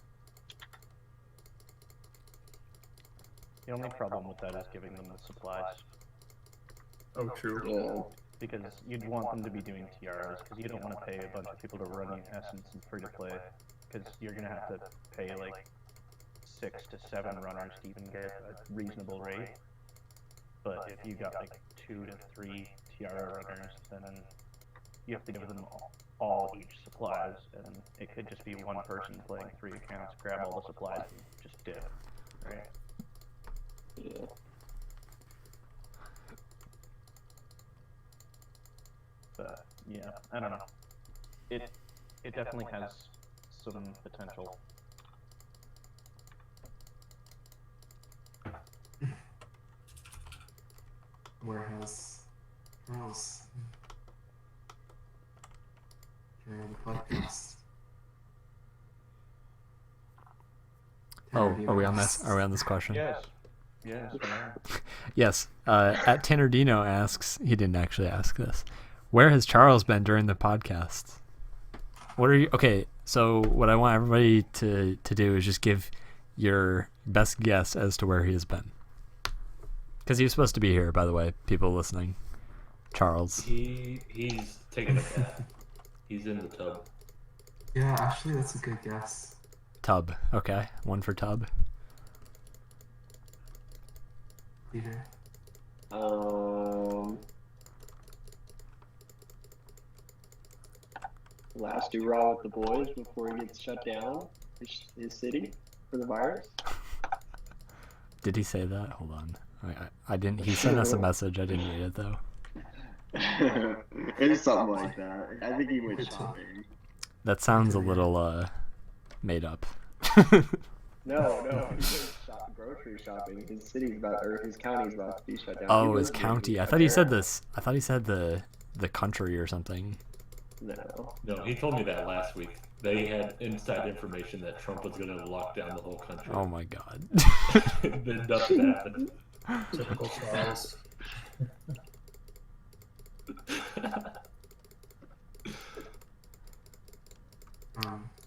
B: The only problem with that is giving them the supplies.
E: Oh, true.
F: Yeah.
B: Because you'd want them to be doing TRs, because you don't want to pay a bunch of people to run you Essence and free-to-play, because you're going to have to pay like 6 to 7 runners to even get a reasonable rate. But if you got like 2 to 3 TR runners, then you have to give them all each supplies, and it could just be one person playing 3 accounts, grab all the supplies, and just dip, right?
F: Yeah.
B: But yeah, I don't know. It definitely has some potential.
D: Where has Charles during the podcast?
A: Oh, are we on this? Are we on this question?
B: Yes. Yes.
A: Yes. At Tannerdino asks, he didn't actually ask this. Where has Charles been during the podcast? What are you? Okay, so what I want everybody to do is just give your best guess as to where he has been. Because he was supposed to be here, by the way, people listening. Charles.
C: He's taking a bath. He's in the tub.
D: Yeah, actually, that's a good guess.
A: Tub. Okay, one for Tub.
D: Peter.
F: Last do-raw with the boys before he gets shut down, his city, for the virus.
A: Did he say that? Hold on. I didn't. He sent us a message. I didn't read it though.
F: It's something like that. I think he went shopping.
A: That sounds a little made up.
F: No, he went grocery shopping. His city's about, or his county's about to be shut down.
A: Oh, his county. I thought he said this. I thought he said the the country or something.
F: No.
C: No, he told me that last week. They had inside information that Trump was going to lock down the whole country.
A: Oh my god.
C: Then nothing happened.
E: Typical Charles.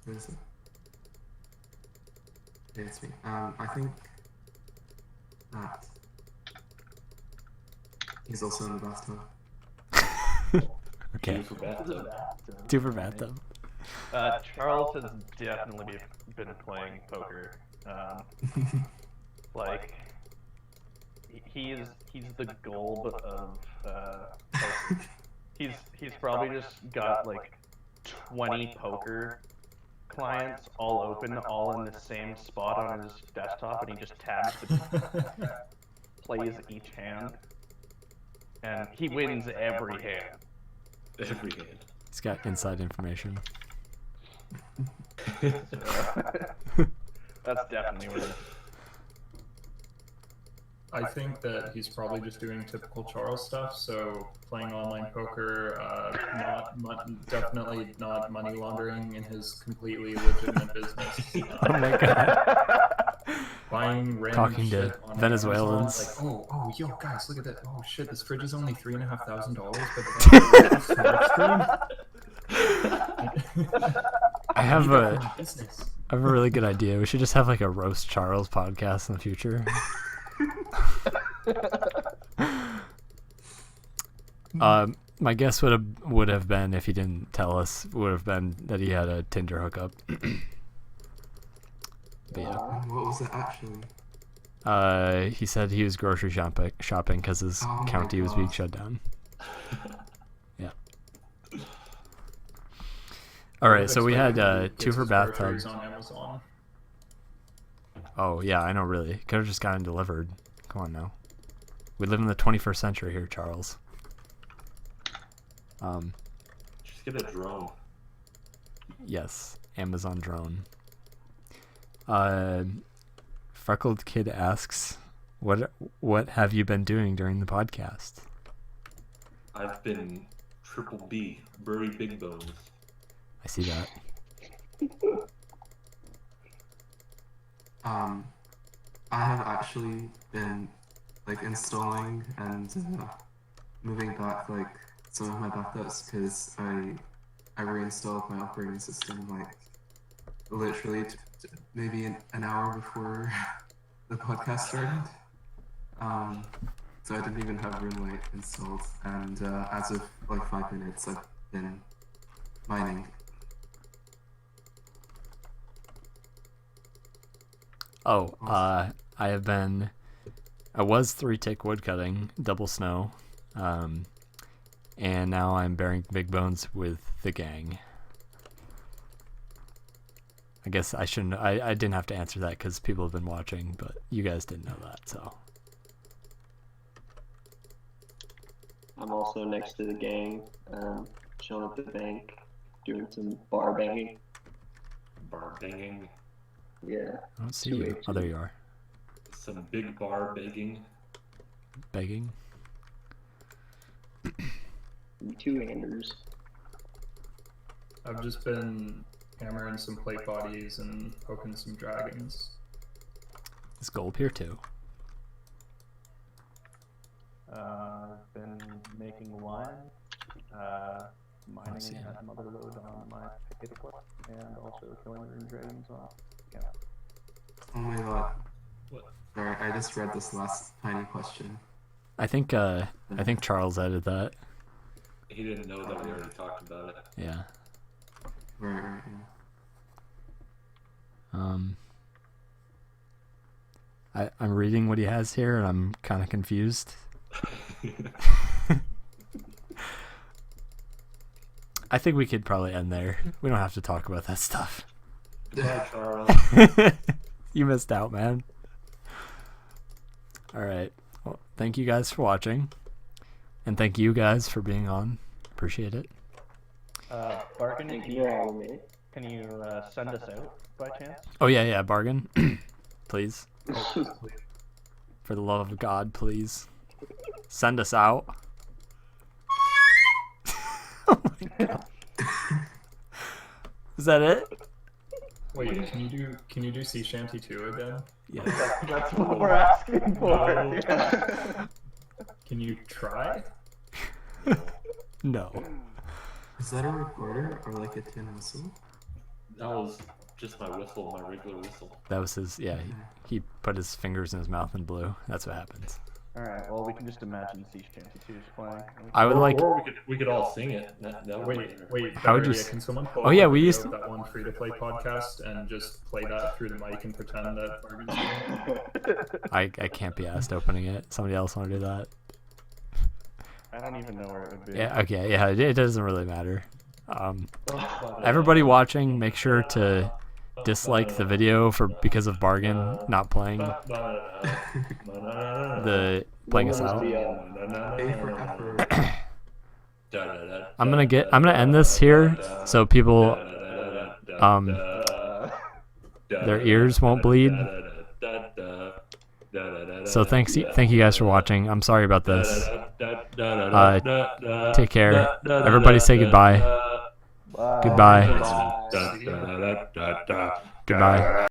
D: There's a... Yeah, it's me. I think that he's also in the bathtub.
A: Okay.
C: Two for bathtub.
A: 2 for bathtub.
B: Charles has definitely been playing poker. Like, he's the GOLB of poker. He's probably just got like 20 poker clients all open, all in the same spot on his desktop, and he just tabs the plays each hand, and he wins every hand.
C: Every hand.
A: He's got inside information.
B: That's definitely what it is.
E: I think that he's probably just doing typical Charles stuff, so playing online poker, definitely not money laundering in his completely legitimate business.
A: Oh my god.
E: Buying random
A: Talking to
E: shit on
A: Venezuelans.
E: Amazon, like, yo, guys, look at that. Oh shit, this fridge is only $3,500, but
A: I have a
E: business.
A: I have a really good idea. We should just have like a roast Charles podcast in the future. My guess would have been, if he didn't tell us, would have been that he had a Tinder hookup. But yeah.
D: What was it actually?
A: He said he was grocery shopping because his
D: Oh my
A: county was being
D: God.
A: shut down. Yeah. All right, so we had 2 for bathtub.
E: Groceries on Amazon.
A: Oh yeah, I know. Really, could have just gotten delivered. Come on now. We live in the 21st century here, Charles.
C: Just get a drone.
A: Yes, Amazon drone. Freckled Kid asks, "What have you been doing during the podcast?"
C: I've been triple B, Bury Big Bones.
A: I see that.
D: I have actually been like installing and moving back like some of my backups because I reinstalled my operating system like literally maybe an hour before the podcast started. So I didn't even have Runelight installed, and as of like 5 minutes, I've been mining.
A: Oh, I was 3-tick woodcutting, double snow, and now I'm bearing big bones with the gang. I guess I shouldn't. I didn't have to answer that because people have been watching, but you guys didn't know that, so.
F: I'm also next to the gang, chilling at the bank, doing some bar banging.
C: Bar banging.
F: Yeah.
A: I don't see you. Oh, there you are.
C: Some big bar begging.
A: Begging.
F: Two-handers.
E: I've just been hammering some plate bodies and poking some dragons.
A: Is GOLB here too?
B: I've been making wine, mining at Motherload on my potato plot, and also killing rune dragons on. Yeah.
D: Oh my god.
C: What?
D: Sorry, I just read this last tiny question.
A: I think Charles edited that.
C: He didn't know that we already talked about it.
A: Yeah.
D: Right, yeah.
A: I'm reading what he has here, and I'm kind of confused. I think we could probably end there. We don't have to talk about that stuff.
C: Goodbye, Charles.
A: You missed out, man. All right. Well, thank you guys for watching, and thank you guys for being on. Appreciate it.
B: Bargan,
F: Thank you for having me.
B: can you send us out by chance?
A: Oh yeah, Bargan. Please. For the love of God, please. Send us out. Is that it?
E: Wait, can you do Sea Shanty 2 again?
A: Yeah.
B: That's what we're asking for.
E: No.
B: Yeah.
E: Can you try?
A: No.
D: Is that a recorder or like a tin whistle?
C: That was just my whistle, my regular whistle.
A: That was his. Yeah. He put his fingers in his mouth and blew. That's what happens.
B: All right. Well, we can just imagine Sea Shanty 2 is playing.
A: I would like.
C: Or we could all sing it. That would be
E: Wait.
A: How would
E: better
A: you
E: yet,
A: s-
E: can someone pull
A: Oh,
E: up
A: yeah,
E: a
A: we
E: video
A: used
E: of that one free-to-play podcast and just play that through the mic and pretend that Bargan's doing it?
A: I can't be asked opening it. Somebody else want to do that?
B: I don't even know where it would be.
A: Yeah. Okay. Yeah. It doesn't really matter. Everybody watching, make sure to dislike the video because of Bargan not playing playing us out.
D: A for effort.
A: I'm gonna end this here so people their ears won't bleed. So thank you guys for watching. I'm sorry about this. Take care. Everybody say goodbye.
B: Bye.
A: Goodbye.
E: See?
A: Goodbye.